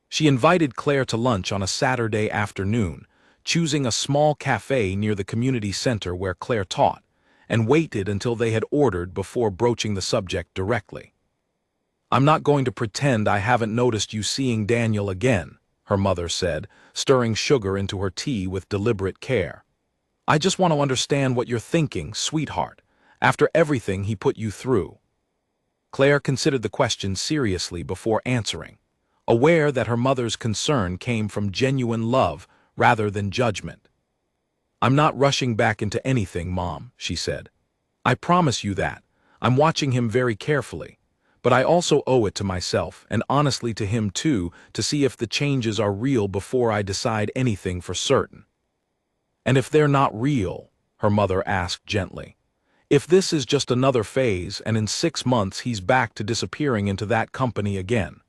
She invited Claire to lunch on a Saturday afternoon, choosing a small cafe near the community center where Claire taught, and waited until they had ordered before broaching the subject directly. "I'm not going to pretend I haven't noticed you seeing Daniel again," her mother said, stirring sugar into her tea with deliberate care. "I just want to understand what you're thinking, sweetheart, after everything he put you through." Claire considered the question seriously before answering, aware that her mother's concern came from genuine love rather than judgment. "I'm not rushing back into anything, Mom," she said. "I promise you that. I'm watching him very carefully. But I also owe it to myself, and honestly to him too, to see if the changes are real before I decide anything for certain." "And if they're not real?" her mother asked gently. "If this is just another phase, and in 6 months he's back to disappearing into that company again?"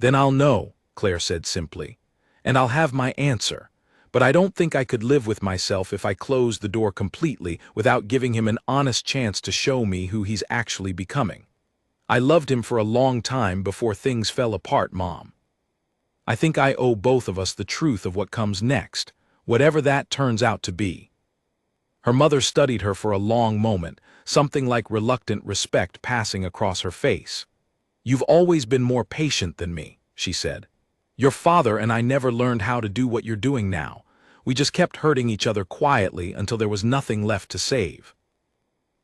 "Then I'll know," Claire said simply, "and I'll have my answer. But I don't think I could live with myself if I closed the door completely without giving him an honest chance to show me who he's actually becoming. I loved him for a long time before things fell apart, Mom. I think I owe both of us the truth of what comes next, whatever that turns out to be." Her mother studied her for a long moment, something like reluctant respect passing across her face. "You've always been more patient than me," she said. "Your father and I never learned how to do what you're doing now. We just kept hurting each other quietly until there was nothing left to save."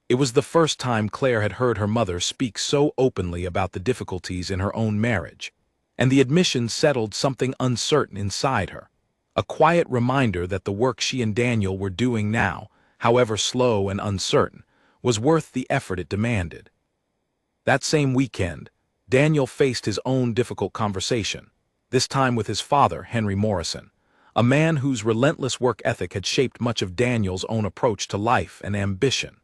It was the first time Claire had heard her mother speak so openly about the difficulties in her own marriage, and the admission settled something uncertain inside her, a quiet reminder that the work she and Daniel were doing now, however slow and uncertain, was worth the effort it demanded. That same weekend, Daniel faced his own difficult conversation, this time with his father, Henry Morrison, a man whose relentless work ethic had shaped much of Daniel's own approach to life and ambition.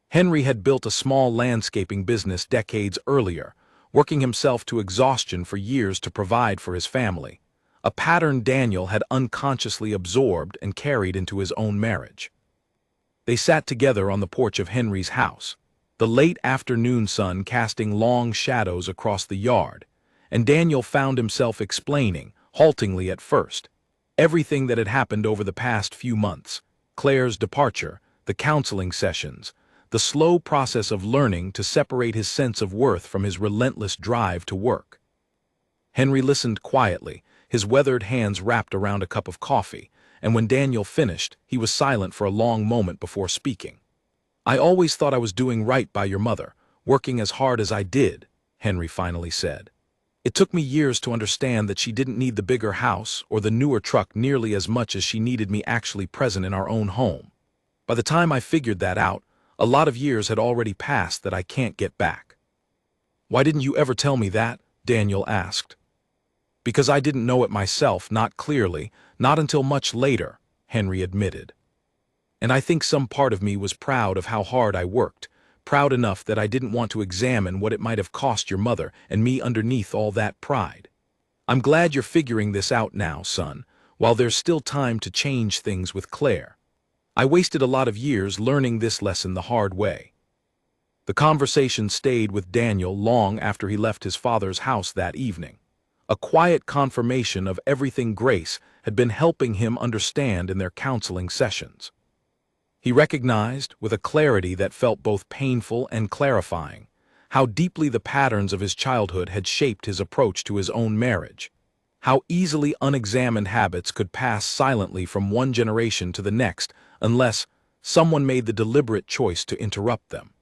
Henry had built a small landscaping business decades earlier, working himself to exhaustion for years to provide for his family, a pattern Daniel had unconsciously absorbed and carried into his own marriage. They sat together on the porch of Henry's house, the late afternoon sun casting long shadows across the yard, and Daniel found himself explaining, haltingly at first, everything that had happened over the past few months: Claire's departure, the counseling sessions, the slow process of learning to separate his sense of worth from his relentless drive to work. Henry listened quietly, his weathered hands wrapped around a cup of coffee, and when Daniel finished, he was silent for a long moment before speaking. "I always thought I was doing right by your mother, working as hard as I did," Henry finally said. "It took me years to understand that she didn't need the bigger house or the newer truck nearly as much as she needed me actually present in our own home. By the time I figured that out, a lot of years had already passed that I can't get back." "Why didn't you ever tell me that?" Daniel asked. "Because I didn't know it myself, not clearly, not until much later," Henry admitted. "And I think some part of me was proud of how hard I worked, proud enough that I didn't want to examine what it might have cost your mother and me underneath all that pride. I'm glad you're figuring this out now, son, while there's still time to change things with Claire. I wasted a lot of years learning this lesson the hard way." The conversation stayed with Daniel long after he left his father's house that evening, a quiet confirmation of everything Grace had been helping him understand in their counseling sessions. He recognized, with a clarity that felt both painful and clarifying, how deeply the patterns of his childhood had shaped his approach to his own marriage, how easily unexamined habits could pass silently from one generation to the next unless someone made the deliberate choice to interrupt them.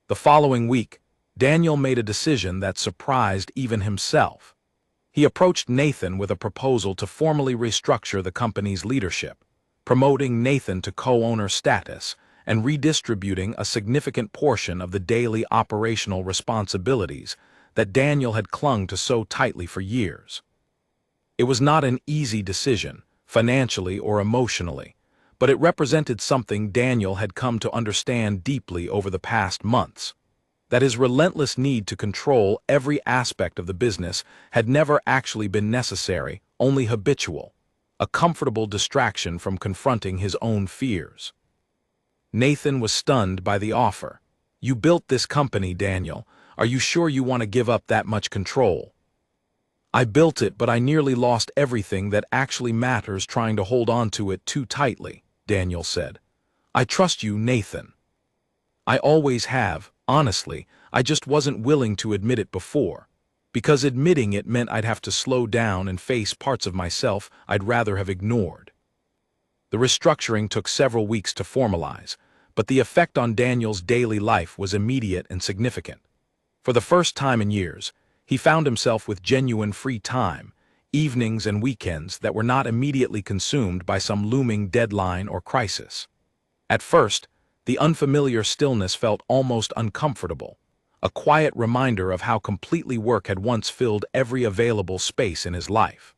The following week, Daniel made a decision that surprised even himself. He approached Nathan with a proposal to formally restructure the company's leadership, promoting Nathan to co-owner status and redistributing a significant portion of the daily operational responsibilities that Daniel had clung to so tightly for years. It was not an easy decision, financially or emotionally, but it represented something Daniel had come to understand deeply over the past months. That his relentless need to control every aspect of the business had never actually been necessary, only habitual, a comfortable distraction from confronting his own fears. Nathan was stunned by the offer. "You built this company, Daniel. Are you sure you want to give up that much control?" "I built it, but I nearly lost everything that actually matters trying to hold on to it too tightly," Daniel said. "I trust you, Nathan. I always have, honestly, I just wasn't willing to admit it before, because admitting it meant I'd have to slow down and face parts of myself I'd rather have ignored." The restructuring took several weeks to formalize, but the effect on Daniel's daily life was immediate and significant. For the first time in years, he found himself with genuine free time, evenings and weekends that were not immediately consumed by some looming deadline or crisis. At first, the unfamiliar stillness felt almost uncomfortable, a quiet reminder of how completely work had once filled every available space in his life.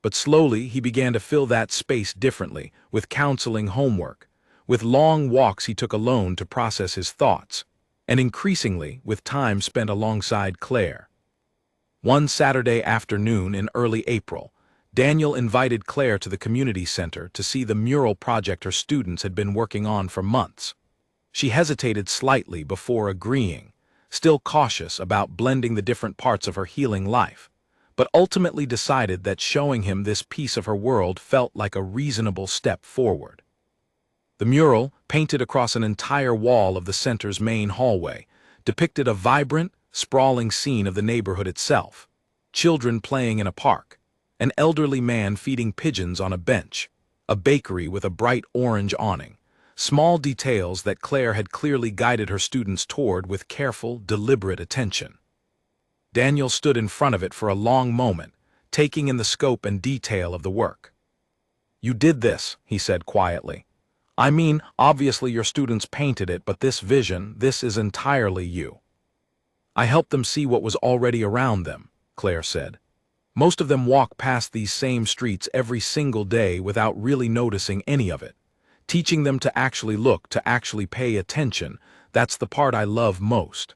But slowly he began to fill that space differently, with counseling homework, with long walks he took alone to process his thoughts, and increasingly with time spent alongside Claire. One Saturday afternoon in early April, Daniel invited Claire to the community center to see the mural project her students had been working on for months. She hesitated slightly before agreeing, still cautious about blending the different parts of her healing life, but ultimately decided that showing him this piece of her world felt like a reasonable step forward. The mural, painted across an entire wall of the center's main hallway, depicted a vibrant, sprawling scene of the neighborhood itself: children playing in a park, an elderly man feeding pigeons on a bench, a bakery with a bright orange awning, small details that Claire had clearly guided her students toward with careful, deliberate attention. Daniel stood in front of it for a long moment, taking in the scope and detail of the work. "You did this," he said quietly. "I mean, obviously your students painted it, but this vision, this is entirely you." "I helped them see what was already around them," Claire said. "Most of them walk past these same streets every single day without really noticing any of it. Teaching them to actually look, to actually pay attention, that's the part I love most."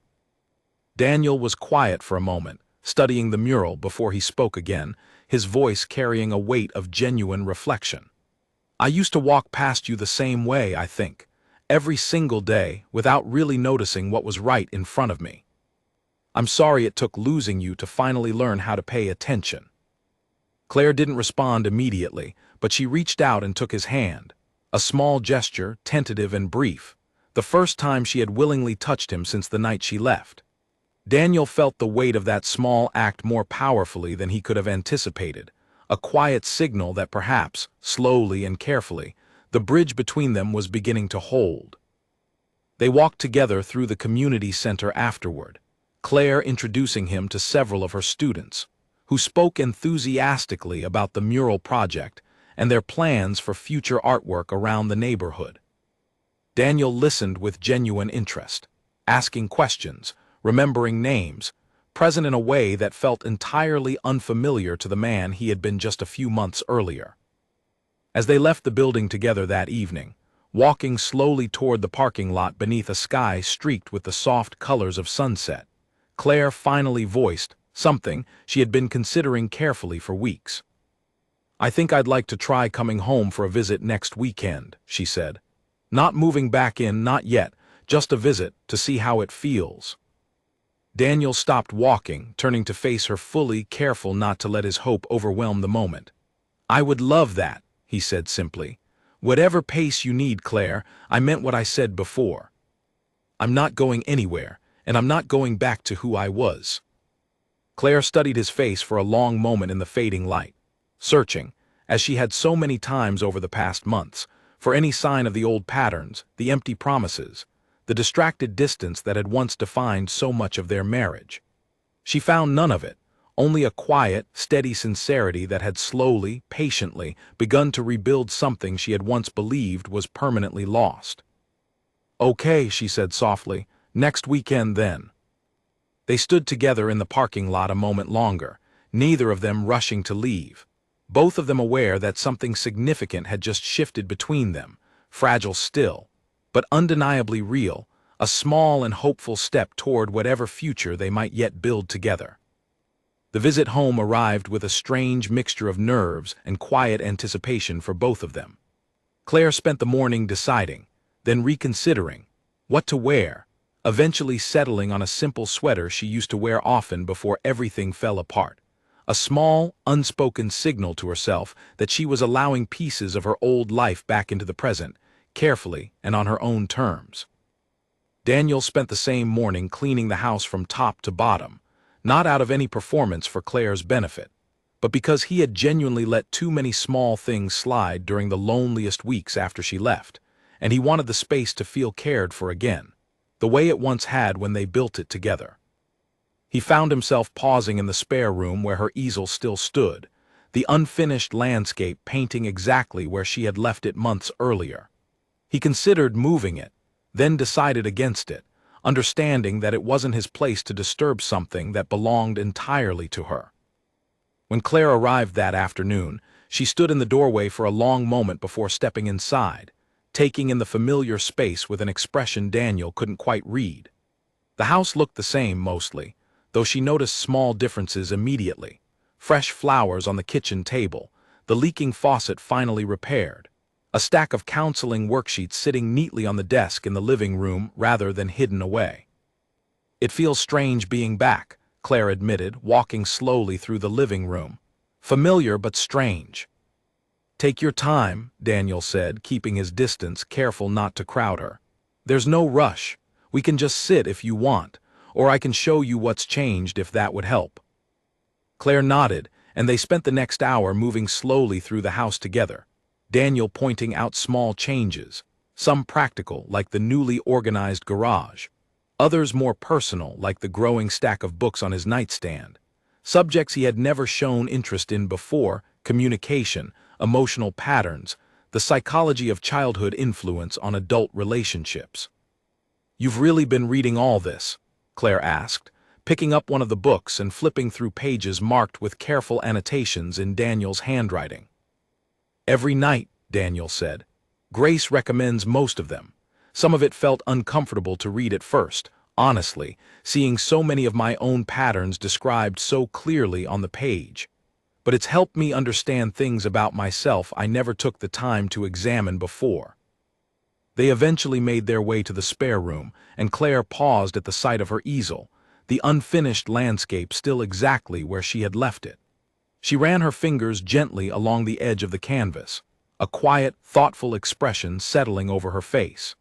Daniel was quiet for a moment, studying the mural before he spoke again, his voice carrying a weight of genuine reflection. "I used to walk past you the same way, I think, every single day, without really noticing what was right in front of me. I'm sorry it took losing you to finally learn how to pay attention." Claire didn't respond immediately, but she reached out and took his hand, a small gesture, tentative and brief, the first time she had willingly touched him since the night she left. Daniel felt the weight of that small act more powerfully than he could have anticipated, a quiet signal that perhaps, slowly and carefully, the bridge between them was beginning to hold. They walked together through the community center afterward, Claire introducing him to several of her students, who spoke enthusiastically about the mural project and their plans for future artwork around the neighborhood. Daniel listened with genuine interest, asking questions, remembering names, present in a way that felt entirely unfamiliar to the man he had been just a few months earlier. As they left the building together that evening, walking slowly toward the parking lot beneath a sky streaked with the soft colors of sunset, Claire finally voiced something she had been considering carefully for weeks. "I think I'd like to try coming home for a visit next weekend," she said. "Not moving back in, not yet, just a visit to see how it feels." Daniel stopped walking, turning to face her fully, careful not to let his hope overwhelm the moment. "I would love that," he said simply. "Whatever pace you need, Claire, I meant what I said before. I'm not going anywhere, and I'm not going back to who I was." Claire studied his face for a long moment in the fading light, searching, as she had so many times over the past months, for any sign of the old patterns, the empty promises, the distracted distance that had once defined so much of their marriage. She found none of it, only a quiet, steady sincerity that had slowly, patiently begun to rebuild something she had once believed was permanently lost. "Okay," she said softly, "next weekend then." They stood together in the parking lot a moment longer, neither of them rushing to leave, both of them aware that something significant had just shifted between them, fragile still, but undeniably real, a small and hopeful step toward whatever future they might yet build together. The visit home arrived with a strange mixture of nerves and quiet anticipation for both of them. Claire spent the morning deciding, then reconsidering what to wear, eventually settling on a simple sweater she used to wear often before everything fell apart, a small, unspoken signal to herself that she was allowing pieces of her old life back into the present, carefully and on her own terms. Daniel spent the same morning cleaning the house from top to bottom, not out of any performance for Claire's benefit, but because he had genuinely let too many small things slide during the loneliest weeks after she left, and he wanted the space to feel cared for again, the way it once had when they built it together. He found himself pausing in the spare room where her easel still stood, the unfinished landscape painting exactly where she had left it months earlier. He considered moving it, then decided against it, understanding that it wasn't his place to disturb something that belonged entirely to her. When Claire arrived that afternoon, she stood in the doorway for a long moment before stepping inside, taking in the familiar space with an expression Daniel couldn't quite read. The house looked the same mostly, though she noticed small differences immediately: fresh flowers on the kitchen table, the leaking faucet finally repaired, a stack of counseling worksheets sitting neatly on the desk in the living room rather than hidden away. "It feels strange being back," Claire admitted, walking slowly through the living room. "Familiar but strange." "Take your time," Daniel said, keeping his distance, careful not to crowd her. "There's no rush. We can just sit if you want, or I can show you what's changed if that would help." Claire nodded, and they spent the next hour moving slowly through the house together, Daniel pointing out small changes, some practical, like the newly organized garage, others more personal, like the growing stack of books on his nightstand, subjects he had never shown interest in before: communication, emotional patterns, the psychology of childhood influence on adult relationships. "You've really been reading all this?" Claire asked, picking up one of the books and flipping through pages marked with careful annotations in Daniel's handwriting. "Every night," Daniel said. "Grace recommends most of them. Some of it felt uncomfortable to read at first, honestly, seeing so many of my own patterns described so clearly on the page. But it's helped me understand things about myself I never took the time to examine before." They eventually made their way to the spare room, and Claire paused at the sight of her easel, the unfinished landscape still exactly where she had left it. She ran her fingers gently along the edge of the canvas, a quiet, thoughtful expression settling over her face.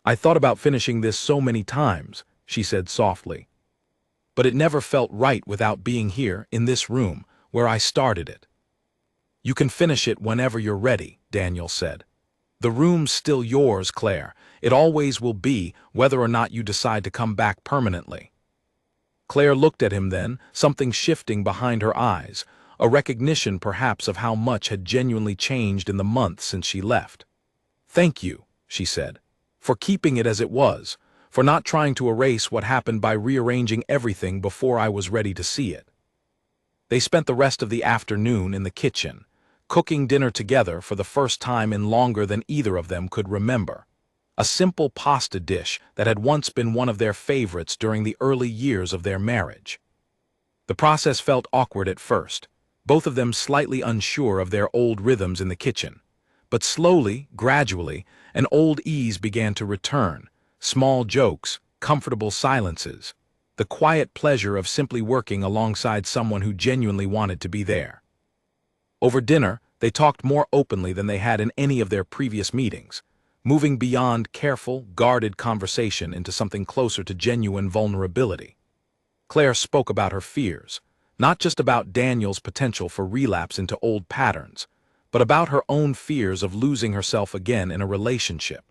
"I thought about finishing this so many times," she said softly. "But it never felt right without being here, in this room, where I started it." "You can finish it whenever you're ready," Daniel said. "The room's still yours, Claire. It always will be, whether or not you decide to come back permanently." Claire looked at him then, something shifting behind her eyes, a recognition perhaps of how much had genuinely changed in the months since she left. "Thank you," she said, "for keeping it as it was, for not trying to erase what happened by rearranging everything before I was ready to see it." They spent the rest of the afternoon in the kitchen, cooking dinner together for the first time in longer than either of them could remember. A simple pasta dish that had once been one of their favorites during the early years of their marriage. The process felt awkward at first, both of them slightly unsure of their old rhythms in the kitchen. But slowly, gradually, an old ease began to return: small jokes, comfortable silences, the quiet pleasure of simply working alongside someone who genuinely wanted to be there. Over dinner, they talked more openly than they had in any of their previous meetings, moving beyond careful, guarded conversation into something closer to genuine vulnerability. Claire spoke about her fears, not just about Daniel's potential for relapse into old patterns, but about her own fears of losing herself again in a relationship.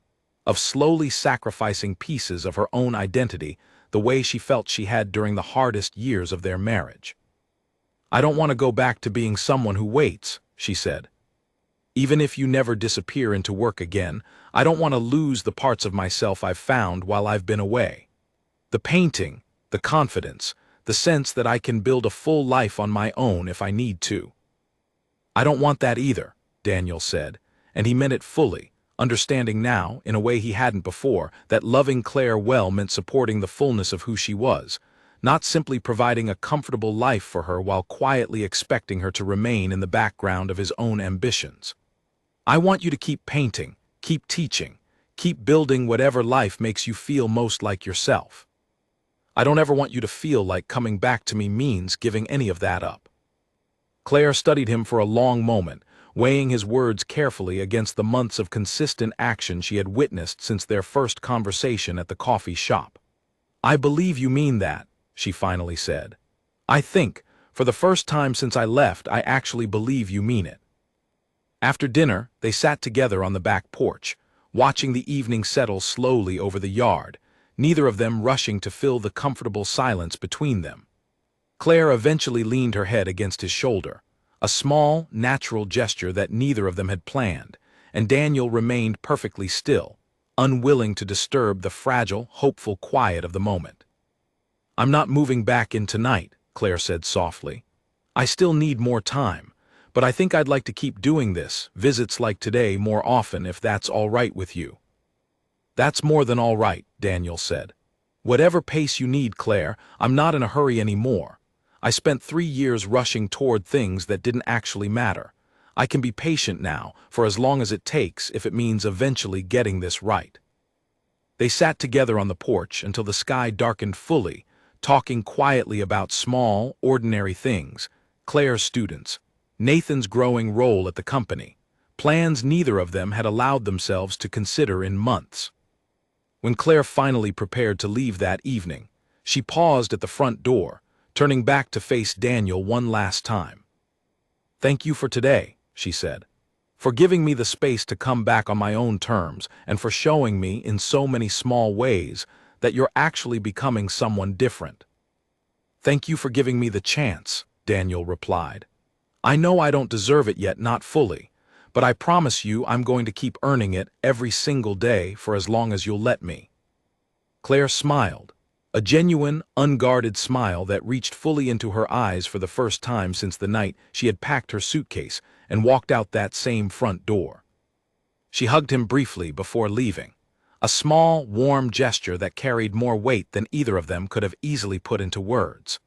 of slowly sacrificing pieces of her own identity the way she felt she had during the hardest years of their marriage. "I don't want to go back to being someone who waits," she said. "Even if you never disappear into work again, I don't want to lose the parts of myself I've found while I've been away. The painting, the confidence, the sense that I can build a full life on my own if I need to." "I don't want that either," Daniel said, and he meant it fully, understanding now, in a way he hadn't before, that loving Claire well meant supporting the fullness of who she was, not simply providing a comfortable life for her while quietly expecting her to remain in the background of his own ambitions. "I want you to keep painting, keep teaching, keep building whatever life makes you feel most like yourself. I don't ever want you to feel like coming back to me means giving any of that up." Claire studied him for a long moment, weighing his words carefully against the months of consistent action she had witnessed since their first conversation at the coffee shop. "I believe you mean that," she finally said. "I think, for the first time since I left, I actually believe you mean it." After dinner, they sat together on the back porch, watching the evening settle slowly over the yard, neither of them rushing to fill the comfortable silence between them. Claire eventually leaned her head against his shoulder, a small, natural gesture that neither of them had planned, and Daniel remained perfectly still, unwilling to disturb the fragile, hopeful quiet of the moment. "I'm not moving back in tonight," Claire said softly. "I still need more time, but I think I'd like to keep doing this, visits like today, more often if that's all right with you." "That's more than all right," Daniel said. "Whatever pace you need, Claire, I'm not in a hurry anymore. I spent 3 years rushing toward things that didn't actually matter. I can be patient now, for as long as it takes, if it means eventually getting this right." They sat together on the porch until the sky darkened fully, talking quietly about small, ordinary things, Claire's students, Nathan's growing role at the company, plans neither of them had allowed themselves to consider in months. When Claire finally prepared to leave that evening, she paused at the front door, turning back to face Daniel one last time. "Thank you for today," she said, "for giving me the space to come back on my own terms and for showing me in so many small ways that you're actually becoming someone different." "Thank you for giving me the chance," Daniel replied. "I know I don't deserve it yet, not fully, but I promise you I'm going to keep earning it every single day for as long as you'll let me." Claire smiled, a genuine, unguarded smile that reached fully into her eyes for the first time since the night she had packed her suitcase and walked out that same front door. She hugged him briefly before leaving, a small, warm gesture that carried more weight than either of them could have easily put into words.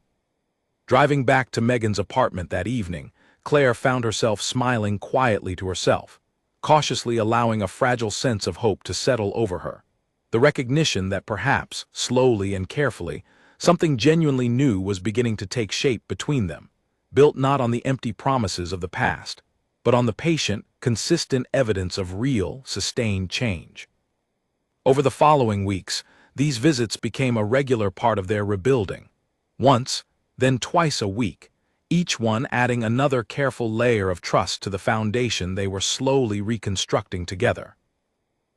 Driving back to Megan's apartment that evening, Claire found herself smiling quietly to herself, cautiously allowing a fragile sense of hope to settle over her. The recognition that perhaps, slowly and carefully, something genuinely new was beginning to take shape between them, built not on the empty promises of the past, but on the patient, consistent evidence of real, sustained change. Over the following weeks, these visits became a regular part of their rebuilding. Once, then twice a week, each one adding another careful layer of trust to the foundation they were slowly reconstructing together.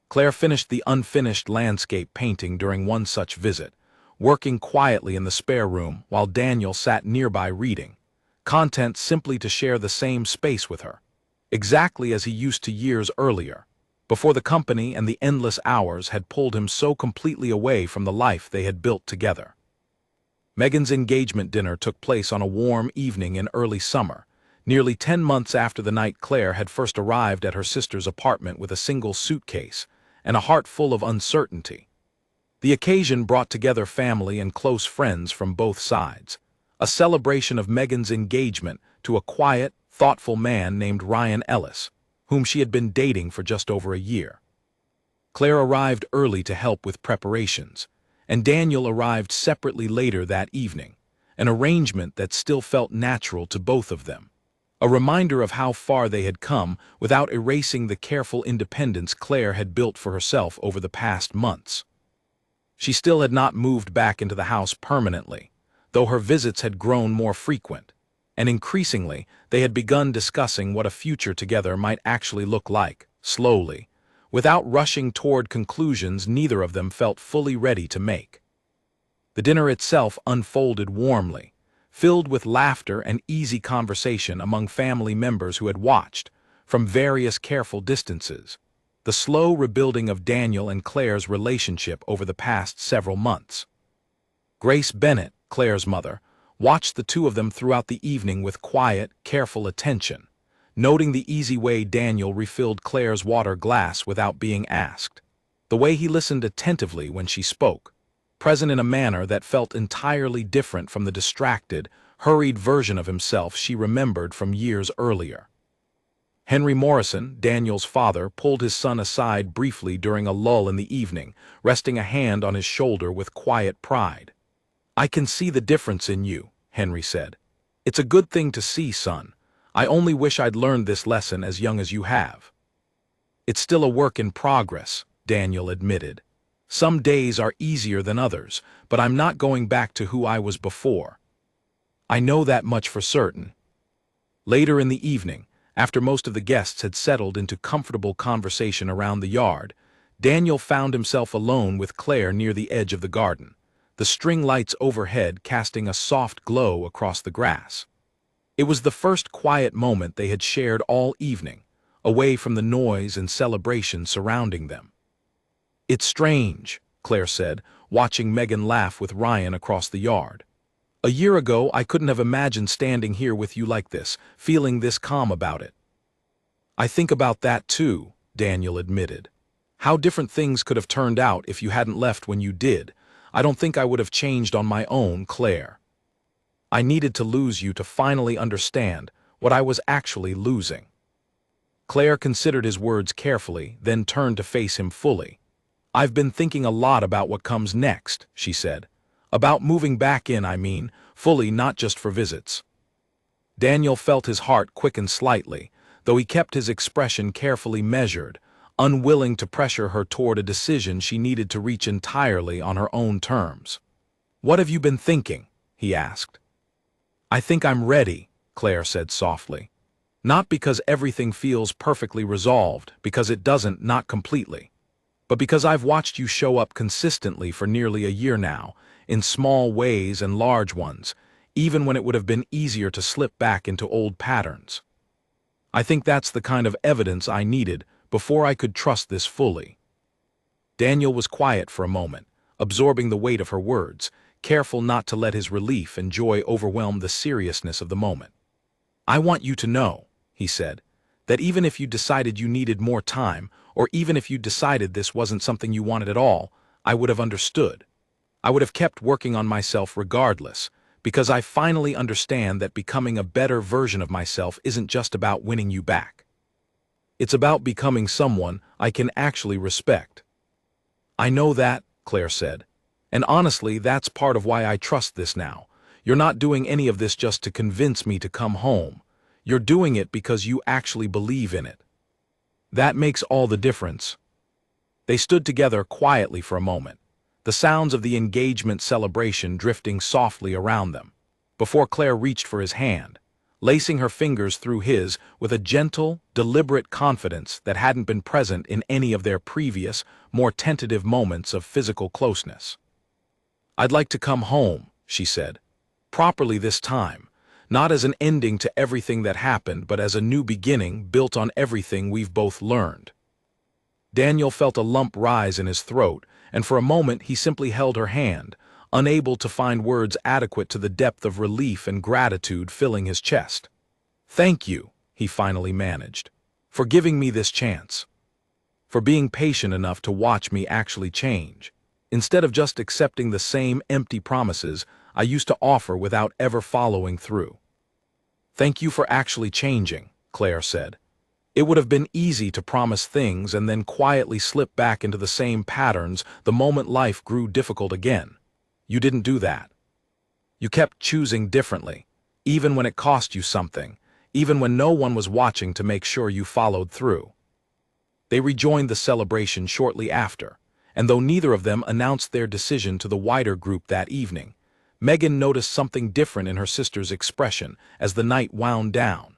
Claire finished the unfinished landscape painting during one such visit, working quietly in the spare room while Daniel sat nearby reading, content simply to share the same space with her, exactly as he used to years earlier, before the company and the endless hours had pulled him so completely away from the life they had built together. Megan's engagement dinner took place on a warm evening in early summer, nearly 10 months after the night Claire had first arrived at her sister's apartment with a single suitcase and a heart full of uncertainty. The occasion brought together family and close friends from both sides, a celebration of Megan's engagement to a quiet, thoughtful man named Ryan Ellis, whom she had been dating for just over a year. Claire arrived early to help with preparations, and Daniel arrived separately later that evening, an arrangement that still felt natural to both of them, a reminder of how far they had come without erasing the careful independence Claire had built for herself over the past months. She still had not moved back into the house permanently, though her visits had grown more frequent, and increasingly they had begun discussing what a future together might actually look like, slowly, Without rushing toward conclusions neither of them felt fully ready to make. The dinner itself unfolded warmly, filled with laughter and easy conversation among family members who had watched, from various careful distances, the slow rebuilding of Daniel and Claire's relationship over the past several months. Grace Bennett, Claire's mother, watched the two of them throughout the evening with quiet, careful attention, noting the easy way Daniel refilled Claire's water glass without being asked, the way he listened attentively when she spoke, present in a manner that felt entirely different from the distracted, hurried version of himself she remembered from years earlier. Henry Morrison, Daniel's father, pulled his son aside briefly during a lull in the evening, resting a hand on his shoulder with quiet pride. "I can see the difference in you," Henry said. "It's a good thing to see, son. I only wish I'd learned this lesson as young as you have." "It's still a work in progress," Daniel admitted. "Some days are easier than others, but I'm not going back to who I was before. I know that much for certain." Later in the evening, after most of the guests had settled into comfortable conversation around the yard, Daniel found himself alone with Claire near the edge of the garden, the string lights overhead casting a soft glow across the grass. It was the first quiet moment they had shared all evening, away from the noise and celebration surrounding them. "It's strange," Claire said, watching Megan laugh with Ryan across the yard. "A year ago I couldn't have imagined standing here with you like this, feeling this calm about it." "I think about that too," Daniel admitted. "How different things could have turned out if you hadn't left when you did. I don't think I would have changed on my own, Claire. I needed to lose you to finally understand what I was actually losing." Claire considered his words carefully, then turned to face him fully. "I've been thinking a lot about what comes next," she said. "About moving back in, I mean, fully, not just for visits." Daniel felt his heart quicken slightly, though he kept his expression carefully measured, unwilling to pressure her toward a decision she needed to reach entirely on her own terms. "What have you been thinking?" he asked. "I think I'm ready," Claire said softly. "Not because everything feels perfectly resolved, because it doesn't, not completely. But because I've watched you show up consistently for nearly a year now, in small ways and large ones, even when it would have been easier to slip back into old patterns. I think that's the kind of evidence I needed before I could trust this fully." Daniel was quiet for a moment, absorbing the weight of her words, careful not to let his relief and joy overwhelm the seriousness of the moment. "I want you to know," he said, "that even if you decided you needed more time, or even if you decided this wasn't something you wanted at all, I would have understood. I would have kept working on myself regardless, because I finally understand that becoming a better version of myself isn't just about winning you back. It's about becoming someone I can actually respect." "I know that," Claire said. "And honestly, that's part of why I trust this now. You're not doing any of this just to convince me to come home. You're doing it because you actually believe in it. That makes all the difference." They stood together quietly for a moment, the sounds of the engagement celebration drifting softly around them, before Claire reached for his hand, lacing her fingers through his with a gentle, deliberate confidence that hadn't been present in any of their previous, more tentative moments of physical closeness. "I'd like to come home," she said, "properly this time, not as an ending to everything that happened, but as a new beginning built on everything we've both learned." Daniel felt a lump rise in his throat, and for a moment he simply held her hand, unable to find words adequate to the depth of relief and gratitude filling his chest. "Thank you," he finally managed, "for giving me this chance. For being patient enough to watch me actually change, instead of just accepting the same empty promises I used to offer without ever following through." "Thank you for actually changing," Claire said. "It would have been easy to promise things and then quietly slip back into the same patterns the moment life grew difficult again. You didn't do that. You kept choosing differently, even when it cost you something, even when no one was watching to make sure you followed through." They rejoined the celebration shortly after, and though neither of them announced their decision to the wider group that evening, Megan noticed something different in her sister's expression as the night wound down.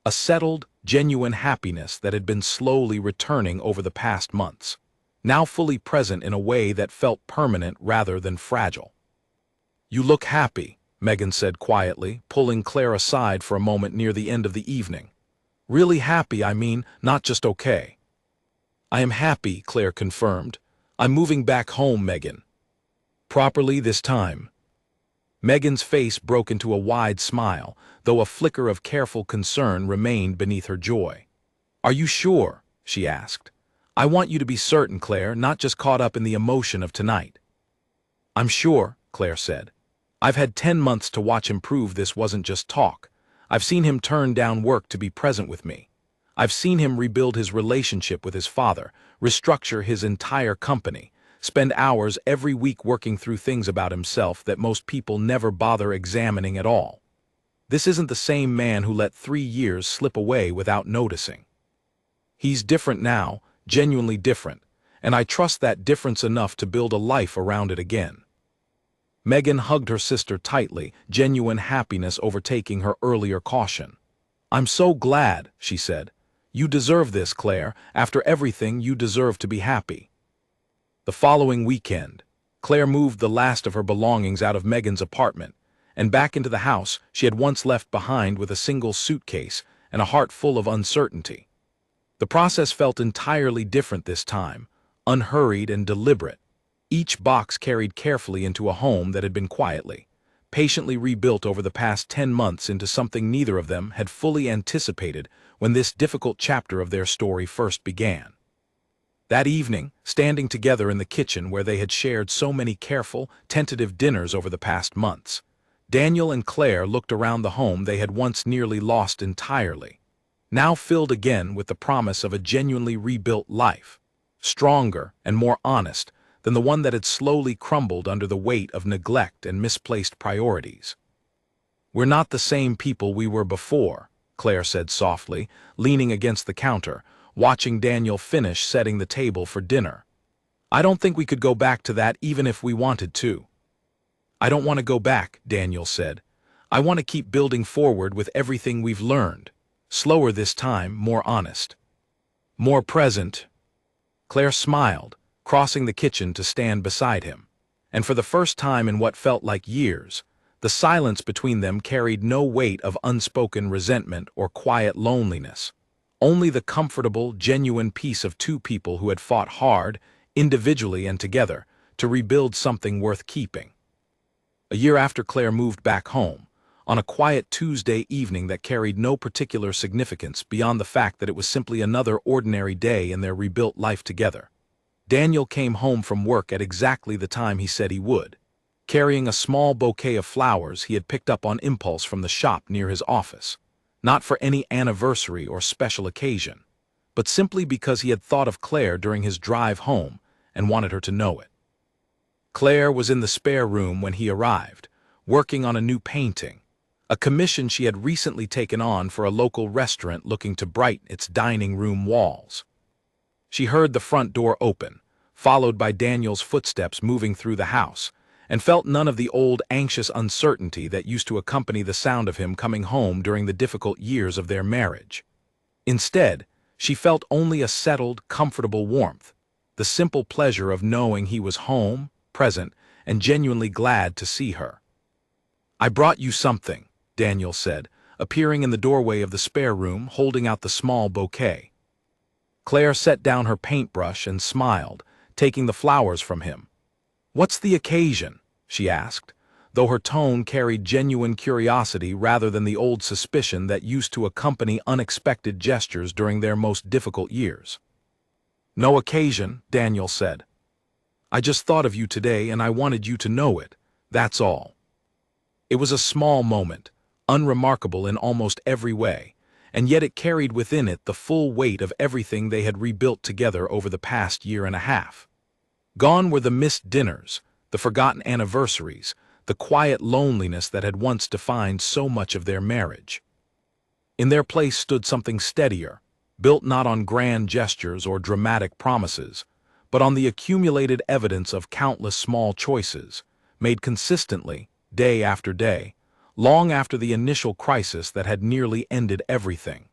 A settled, genuine happiness that had been slowly returning over the past months, now fully present in a way that felt permanent rather than fragile. "You look happy," Megan said quietly, pulling Claire aside for a moment near the end of the evening. "Really happy, I mean, not just okay." "I am happy," Claire confirmed. "I'm moving back home, Megan. Properly this time." Megan's face broke into a wide smile, though a flicker of careful concern remained beneath her joy. "Are you sure?" she asked. "I want you to be certain, Claire, not just caught up in the emotion of tonight." "I'm sure," Claire said. "I've had 10 months to watch him prove this wasn't just talk. I've seen him turn down work to be present with me. I've seen him rebuild his relationship with his father, restructure his entire company, spend hours every week working through things about himself that most people never bother examining at all. This isn't the same man who let 3 years slip away without noticing. He's different now, genuinely different, and I trust that difference enough to build a life around it again." Megan hugged her sister tightly, genuine happiness overtaking her earlier caution. "I'm so glad," she said. "You deserve this, Claire. After everything, you deserve to be happy." The following weekend, Claire moved the last of her belongings out of Megan's apartment and back into the house she had once left behind with a single suitcase and a heart full of uncertainty. The process felt entirely different this time, unhurried and deliberate. Each box carried carefully into a home that had been quietly, patiently rebuilt over the past 10 months into something neither of them had fully anticipated when this difficult chapter of their story first began. That evening, standing together in the kitchen where they had shared so many careful, tentative dinners over the past months, Daniel and Claire looked around the home they had once nearly lost entirely, now filled again with the promise of a genuinely rebuilt life, stronger and more honest than the one that had slowly crumbled under the weight of neglect and misplaced priorities. "We're not the same people we were before," Claire said softly, leaning against the counter, watching Daniel finish setting the table for dinner. "I don't think we could go back to that even if we wanted to." "I don't want to go back," Daniel said. "I want to keep building forward with everything we've learned. Slower this time, more honest. More present." Claire smiled, crossing the kitchen to stand beside him. And for the first time in what felt like years, the silence between them carried no weight of unspoken resentment or quiet loneliness. Only the comfortable, genuine peace of two people who had fought hard, individually and together, to rebuild something worth keeping. A year after Claire moved back home, on a quiet Tuesday evening that carried no particular significance beyond the fact that it was simply another ordinary day in their rebuilt life together, Daniel came home from work at exactly the time he said he would, carrying a small bouquet of flowers he had picked up on impulse from the shop near his office. Not for any anniversary or special occasion, but simply because he had thought of Claire during his drive home and wanted her to know it. Claire was in the spare room when he arrived, working on a new painting, a commission she had recently taken on for a local restaurant looking to brighten its dining room walls. She heard the front door open, followed by Daniel's footsteps moving through the house, and felt none of the old anxious uncertainty that used to accompany the sound of him coming home during the difficult years of their marriage. Instead, she felt only a settled, comfortable warmth, the simple pleasure of knowing he was home, present, and genuinely glad to see her. "I brought you something," Daniel said, appearing in the doorway of the spare room holding out the small bouquet. Claire set down her paintbrush and smiled, taking the flowers from him. "What's the occasion?" she asked, though her tone carried genuine curiosity rather than the old suspicion that used to accompany unexpected gestures during their most difficult years. "No occasion," Daniel said. "I just thought of you today and I wanted you to know it, that's all." It was a small moment, unremarkable in almost every way, and yet it carried within it the full weight of everything they had rebuilt together over the past year and a half. Gone were the missed dinners, the forgotten anniversaries, the quiet loneliness that had once defined so much of their marriage. In their place stood something steadier, built not on grand gestures or dramatic promises, but on the accumulated evidence of countless small choices, made consistently, day after day, long after the initial crisis that had nearly ended everything.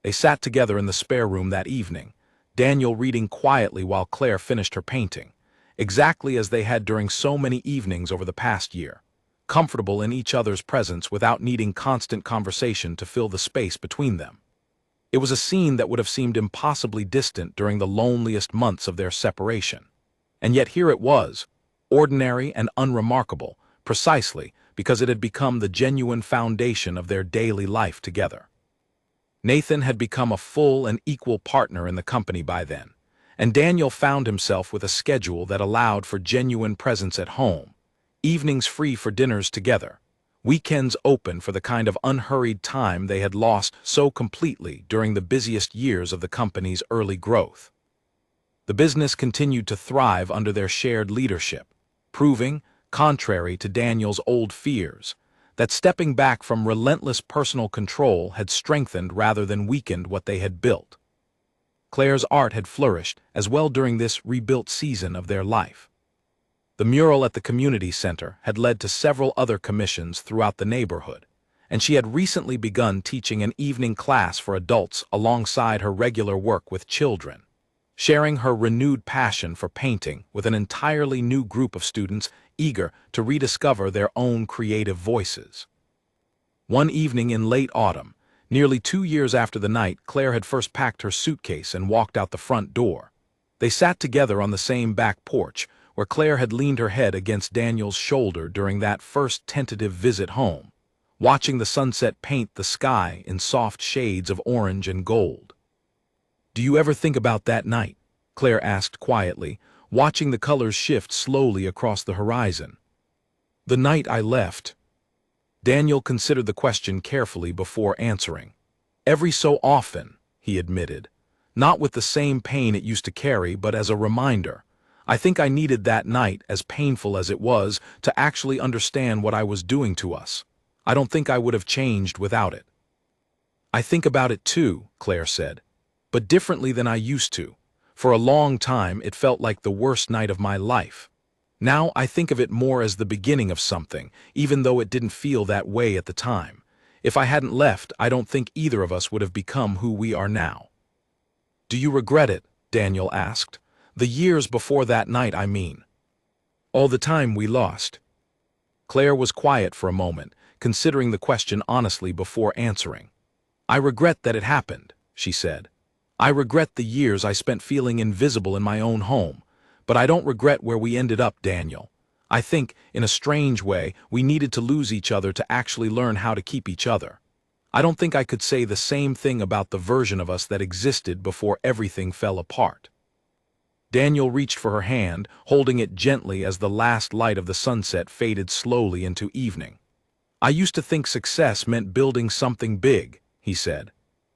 They sat together in the spare room that evening, Daniel reading quietly while Claire finished her painting, exactly as they had during so many evenings over the past year, comfortable in each other's presence without needing constant conversation to fill the space between them. It was a scene that would have seemed impossibly distant during the loneliest months of their separation. And yet here it was, ordinary and unremarkable, precisely because it had become the genuine foundation of their daily life together. Nathan had become a full and equal partner in the company by then, and Daniel found himself with a schedule that allowed for genuine presence at home, evenings free for dinners together, weekends open for the kind of unhurried time they had lost so completely during the busiest years of the company's early growth. The business continued to thrive under their shared leadership, proving, contrary to Daniel's old fears, that stepping back from relentless personal control had strengthened rather than weakened what they had built. Claire's art had flourished as well during this rebuilt season of their life. The mural at the community center had led to several other commissions throughout the neighborhood, and she had recently begun teaching an evening class for adults alongside her regular work with children, sharing her renewed passion for painting with an entirely new group of students eager to rediscover their own creative voices. One evening in late autumn, nearly 2 years after the night Claire had first packed her suitcase and walked out the front door, they sat together on the same back porch where Claire had leaned her head against Daniel's shoulder during that first tentative visit home, watching the sunset paint the sky in soft shades of orange and gold. "Do you ever think about that night?" Claire asked quietly, watching the colors shift slowly across the horizon. "The night I left." Daniel considered the question carefully before answering. "Every so often," he admitted, "not with the same pain it used to carry, but as a reminder. I think I needed that night, as painful as it was, to actually understand what I was doing to us. I don't think I would have changed without it." "I think about it too," Claire said, "but differently than I used to. For a long time it felt like the worst night of my life. Now I think of it more as the beginning of something, even though it didn't feel that way at the time. If I hadn't left, I don't think either of us would have become who we are now." "Do you regret it?" Daniel asked. "The years before that night, I mean. All the time we lost." Claire was quiet for a moment, considering the question honestly before answering. "I regret that it happened," she said. "I regret the years I spent feeling invisible in my own home, but I don't regret where we ended up, Daniel. I think, in a strange way, we needed to lose each other to actually learn how to keep each other. I don't think I could say the same thing about the version of us that existed before everything fell apart." Daniel reached for her hand, holding it gently as the last light of the sunset faded slowly into evening. "I used to think success meant building something big," he said.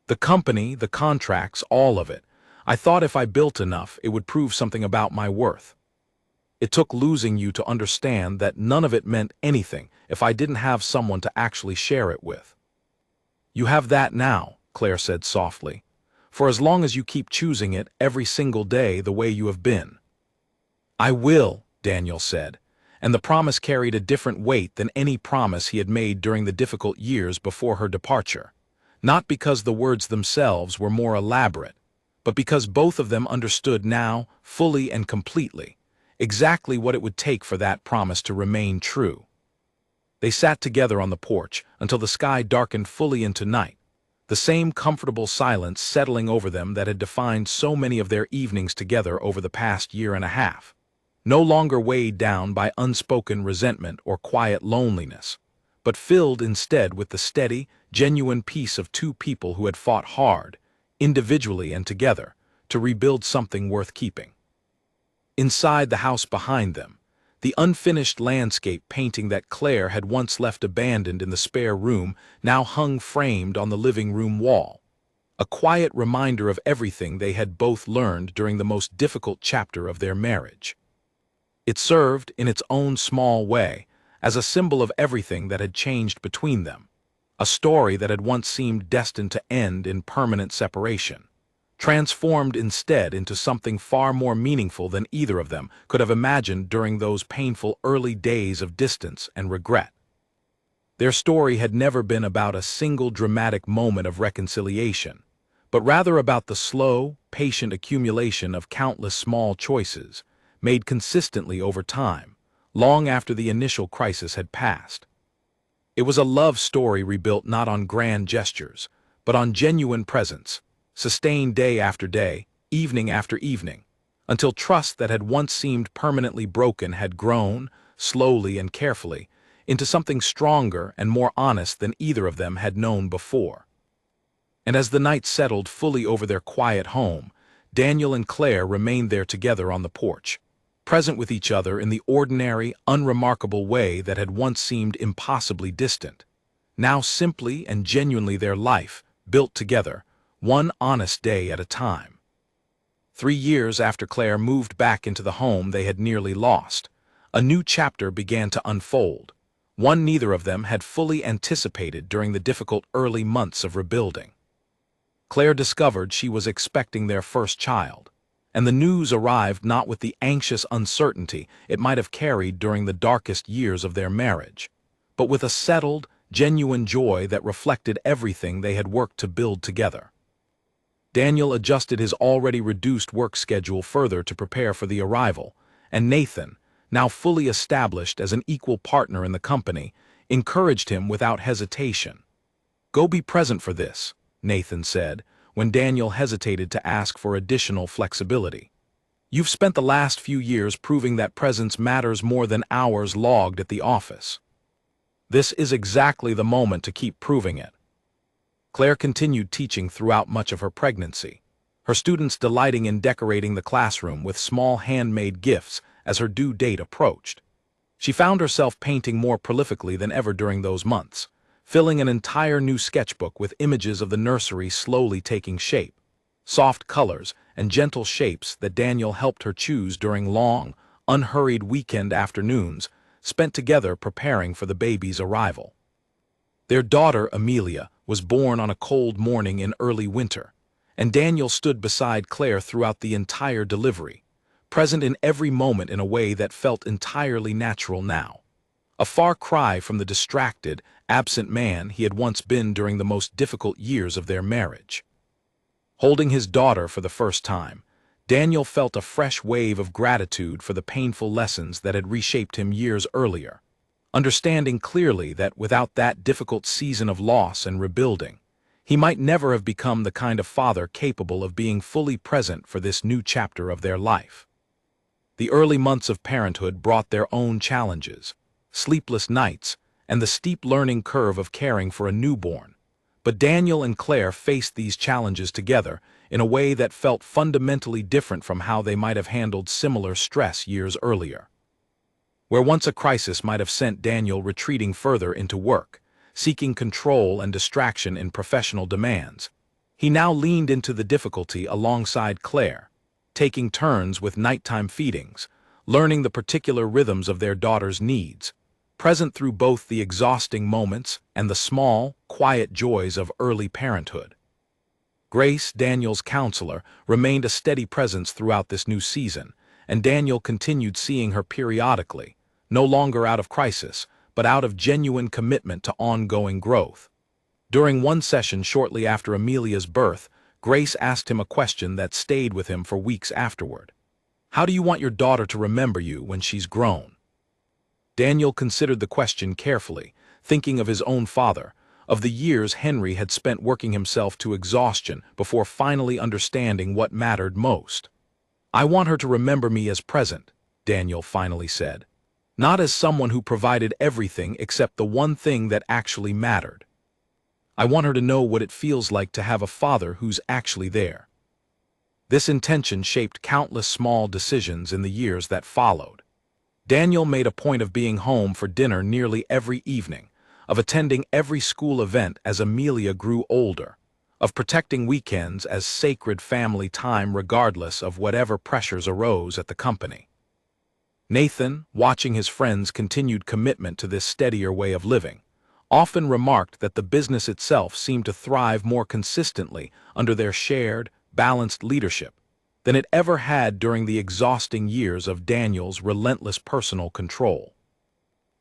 "The company, the contracts, all of it. I thought if I built enough, it would prove something about my worth. It took losing you to understand that none of it meant anything if I didn't have someone to actually share it with." "You have that now," Claire said softly, "for as long as you keep choosing it every single day the way you have been." "I will," Daniel said, and the promise carried a different weight than any promise he had made during the difficult years before her departure, not because the words themselves were more elaborate, but because both of them understood now, fully and completely, exactly what it would take for that promise to remain true. They sat together on the porch until the sky darkened fully into night, the same comfortable silence settling over them that had defined so many of their evenings together over the past year and a half, no longer weighed down by unspoken resentment or quiet loneliness, but filled instead with the steady, genuine peace of two people who had fought hard, individually and together, to rebuild something worth keeping. Inside the house behind them, the unfinished landscape painting that Claire had once left abandoned in the spare room now hung framed on the living room wall, a quiet reminder of everything they had both learned during the most difficult chapter of their marriage. It served, in its own small way, as a symbol of everything that had changed between them, a story that had once seemed destined to end in permanent separation, transformed instead into something far more meaningful than either of them could have imagined during those painful early days of distance and regret. Their story had never been about a single dramatic moment of reconciliation, but rather about the slow, patient accumulation of countless small choices, made consistently over time, long after the initial crisis had passed. It was a love story rebuilt not on grand gestures, but on genuine presence, sustained day after day, evening after evening, until trust that had once seemed permanently broken had grown, slowly and carefully, into something stronger and more honest than either of them had known before. And as the night settled fully over their quiet home, Daniel and Claire remained there together on the porch, present with each other in the ordinary, unremarkable way that had once seemed impossibly distant. Now simply and genuinely their life, built together, one honest day at a time. 3 years after Claire moved back into the home they had nearly lost, a new chapter began to unfold, one neither of them had fully anticipated during the difficult early months of rebuilding. Claire discovered she was expecting their first child, and the news arrived not with the anxious uncertainty it might have carried during the darkest years of their marriage, but with a settled, genuine joy that reflected everything they had worked to build together. Daniel adjusted his already reduced work schedule further to prepare for the arrival, and Nathan, now fully established as an equal partner in the company, encouraged him without hesitation. "Go be present for this," Nathan said, when Daniel hesitated to ask for additional flexibility. "You've spent the last few years proving that presence matters more than hours logged at the office. This is exactly the moment to keep proving it." Claire continued teaching throughout much of her pregnancy, her students delighting in decorating the classroom with small handmade gifts as her due date approached. She found herself painting more prolifically than ever during those months, filling an entire new sketchbook with images of the nursery slowly taking shape, soft colors and gentle shapes that Daniel helped her choose during long, unhurried weekend afternoons spent together preparing for the baby's arrival. Their daughter, Amelia, was born on a cold morning in early winter, and Daniel stood beside Claire throughout the entire delivery, present in every moment in a way that felt entirely natural now. A far cry from the distracted, absent man he had once been during the most difficult years of their marriage. Holding his daughter for the first time, Daniel felt a fresh wave of gratitude for the painful lessons that had reshaped him years earlier, understanding clearly that without that difficult season of loss and rebuilding, he might never have become the kind of father capable of being fully present for this new chapter of their life. The early months of parenthood brought their own challenges, sleepless nights, and the steep learning curve of caring for a newborn, but Daniel and Claire faced these challenges together in a way that felt fundamentally different from how they might have handled similar stress years earlier. Where once a crisis might have sent Daniel retreating further into work, seeking control and distraction in professional demands, he now leaned into the difficulty alongside Claire, taking turns with nighttime feedings, learning the particular rhythms of their daughter's needs, present through both the exhausting moments and the small, quiet joys of early parenthood. Grace, Daniel's counselor, remained a steady presence throughout this new season, and Daniel continued seeing her periodically, no longer out of crisis, but out of genuine commitment to ongoing growth. During one session shortly after Amelia's birth, Grace asked him a question that stayed with him for weeks afterward. "How do you want your daughter to remember you when she's grown?" Daniel considered the question carefully, thinking of his own father, of the years Henry had spent working himself to exhaustion before finally understanding what mattered most. "I want her to remember me as present," Daniel finally said, "not as someone who provided everything except the one thing that actually mattered. I want her to know what it feels like to have a father who's actually there." This intention shaped countless small decisions in the years that followed. Daniel made a point of being home for dinner nearly every evening, of attending every school event as Amelia grew older, of protecting weekends as sacred family time regardless of whatever pressures arose at the company. Nathan, watching his friends' continued commitment to this steadier way of living, often remarked that the business itself seemed to thrive more consistently under their shared, balanced leadership than it ever had during the exhausting years of Daniel's relentless personal control.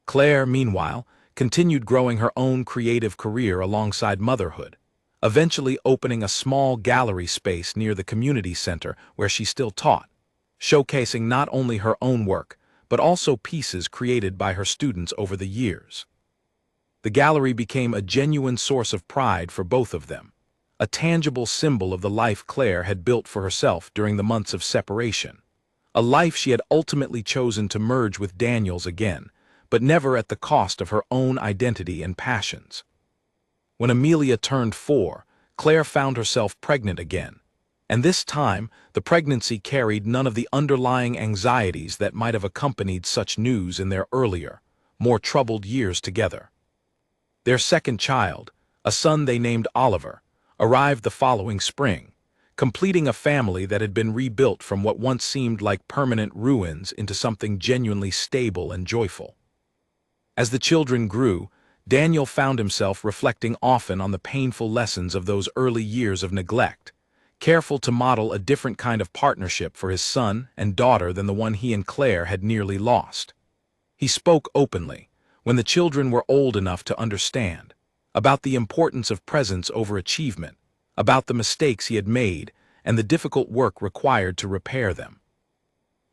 Claire, meanwhile, continued growing her own creative career alongside motherhood, eventually opening a small gallery space near the community center where she still taught, showcasing not only her own work, but also pieces created by her students over the years. The gallery became a genuine source of pride for both of them, a tangible symbol of the life Claire had built for herself during the months of separation, a life she had ultimately chosen to merge with Daniel's again, but never at the cost of her own identity and passions. When Amelia turned 4, Claire found herself pregnant again, and this time the pregnancy carried none of the underlying anxieties that might have accompanied such news in their earlier, more troubled years together. Their second child, a son they named Oliver, arrived the following spring, completing a family that had been rebuilt from what once seemed like permanent ruins into something genuinely stable and joyful. As the children grew, Daniel found himself reflecting often on the painful lessons of those early years of neglect, careful to model a different kind of partnership for his son and daughter than the one he and Claire had nearly lost. He spoke openly, when the children were old enough to understand, about the importance of presence over achievement, about the mistakes he had made, and the difficult work required to repair them.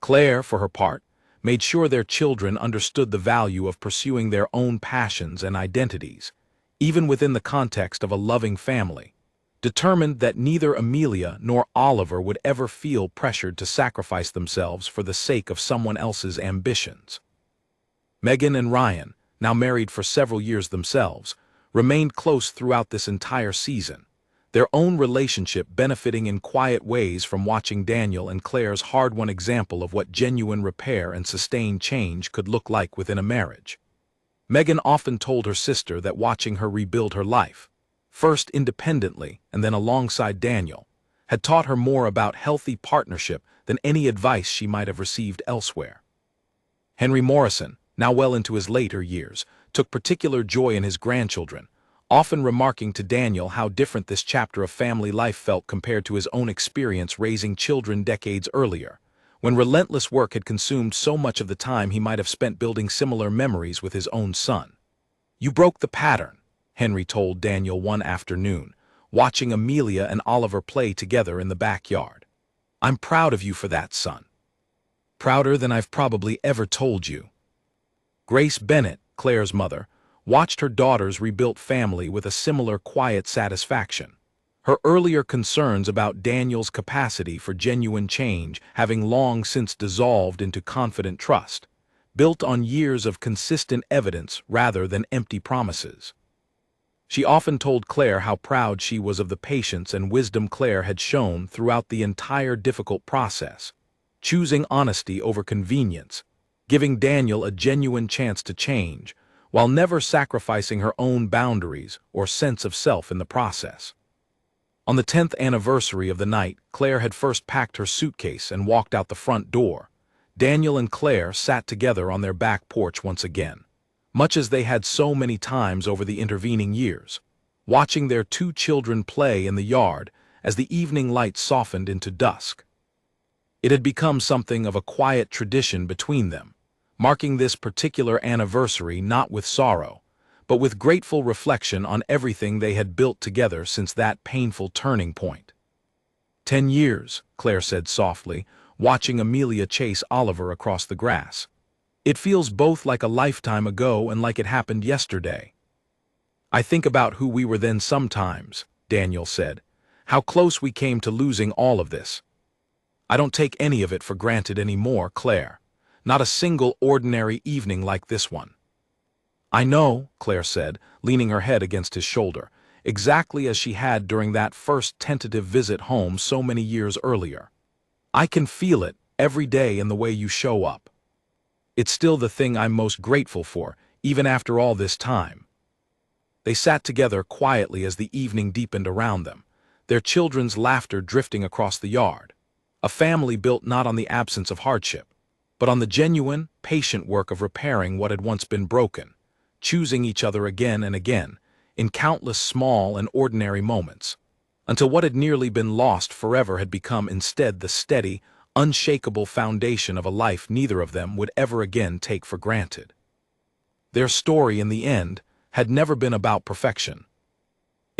Claire, for her part, made sure their children understood the value of pursuing their own passions and identities, even within the context of a loving family, determined that neither Amelia nor Oliver would ever feel pressured to sacrifice themselves for the sake of someone else's ambitions. Megan and Ryan, now married for several years themselves, remained close throughout this entire season, their own relationship benefiting in quiet ways from watching Daniel and Claire's hard-won example of what genuine repair and sustained change could look like within a marriage. Megan often told her sister that watching her rebuild her life, first independently and then alongside Daniel, had taught her more about healthy partnership than any advice she might have received elsewhere. Henry Morrison, now well into his later years, took particular joy in his grandchildren, often remarking to Daniel how different this chapter of family life felt compared to his own experience raising children decades earlier, when relentless work had consumed so much of the time he might have spent building similar memories with his own son. "You broke the pattern," Henry told Daniel one afternoon, watching Amelia and Oliver play together in the backyard. "I'm proud of you for that, son. Prouder than I've probably ever told you." Grace Bennett, Claire's mother, watched her daughter's rebuilt family with a similar quiet satisfaction, her earlier concerns about Daniel's capacity for genuine change having long since dissolved into confident trust, built on years of consistent evidence rather than empty promises. She often told Claire how proud she was of the patience and wisdom Claire had shown throughout the entire difficult process, choosing honesty over convenience, giving Daniel a genuine chance to change, while never sacrificing her own boundaries or sense of self in the process. On the 10th anniversary of the night Claire had first packed her suitcase and walked out the front door, Daniel and Claire sat together on their back porch once again, much as they had so many times over the intervening years, watching their 2 children play in the yard as the evening light softened into dusk. It had become something of a quiet tradition between them, marking this particular anniversary not with sorrow, but with grateful reflection on everything they had built together since that painful turning point. 10 years, Claire said softly, watching Amelia chase Oliver across the grass. "It feels both like a lifetime ago and like it happened yesterday." "I think about who we were then sometimes," Daniel said, "how close we came to losing all of this. I don't take any of it for granted anymore, Claire. Not a single ordinary evening like this one." "I know," Claire said, leaning her head against his shoulder, exactly as she had during that first tentative visit home so many years earlier. "I can feel it every day in the way you show up. It's still the thing I'm most grateful for, even after all this time." They sat together quietly as the evening deepened around them, their children's laughter drifting across the yard, a family built not on the absence of hardship, but on the genuine, patient work of repairing what had once been broken, choosing each other again and again, in countless small and ordinary moments, until what had nearly been lost forever had become instead the steady, unshakable foundation of a life neither of them would ever again take for granted. Their story, in the end, had never been about perfection.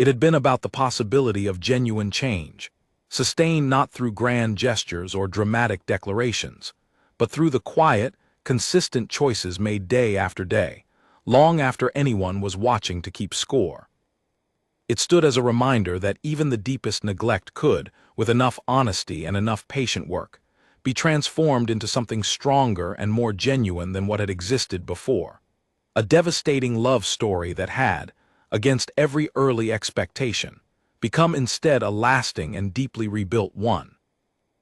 It had been about the possibility of genuine change, sustained not through grand gestures or dramatic declarations, but through the quiet, consistent choices made day after day, long after anyone was watching to keep score. It stood as a reminder that even the deepest neglect could, with enough honesty and enough patient work, be transformed into something stronger and more genuine than what had existed before. A devastating love story that had, against every early expectation, become instead a lasting and deeply rebuilt one.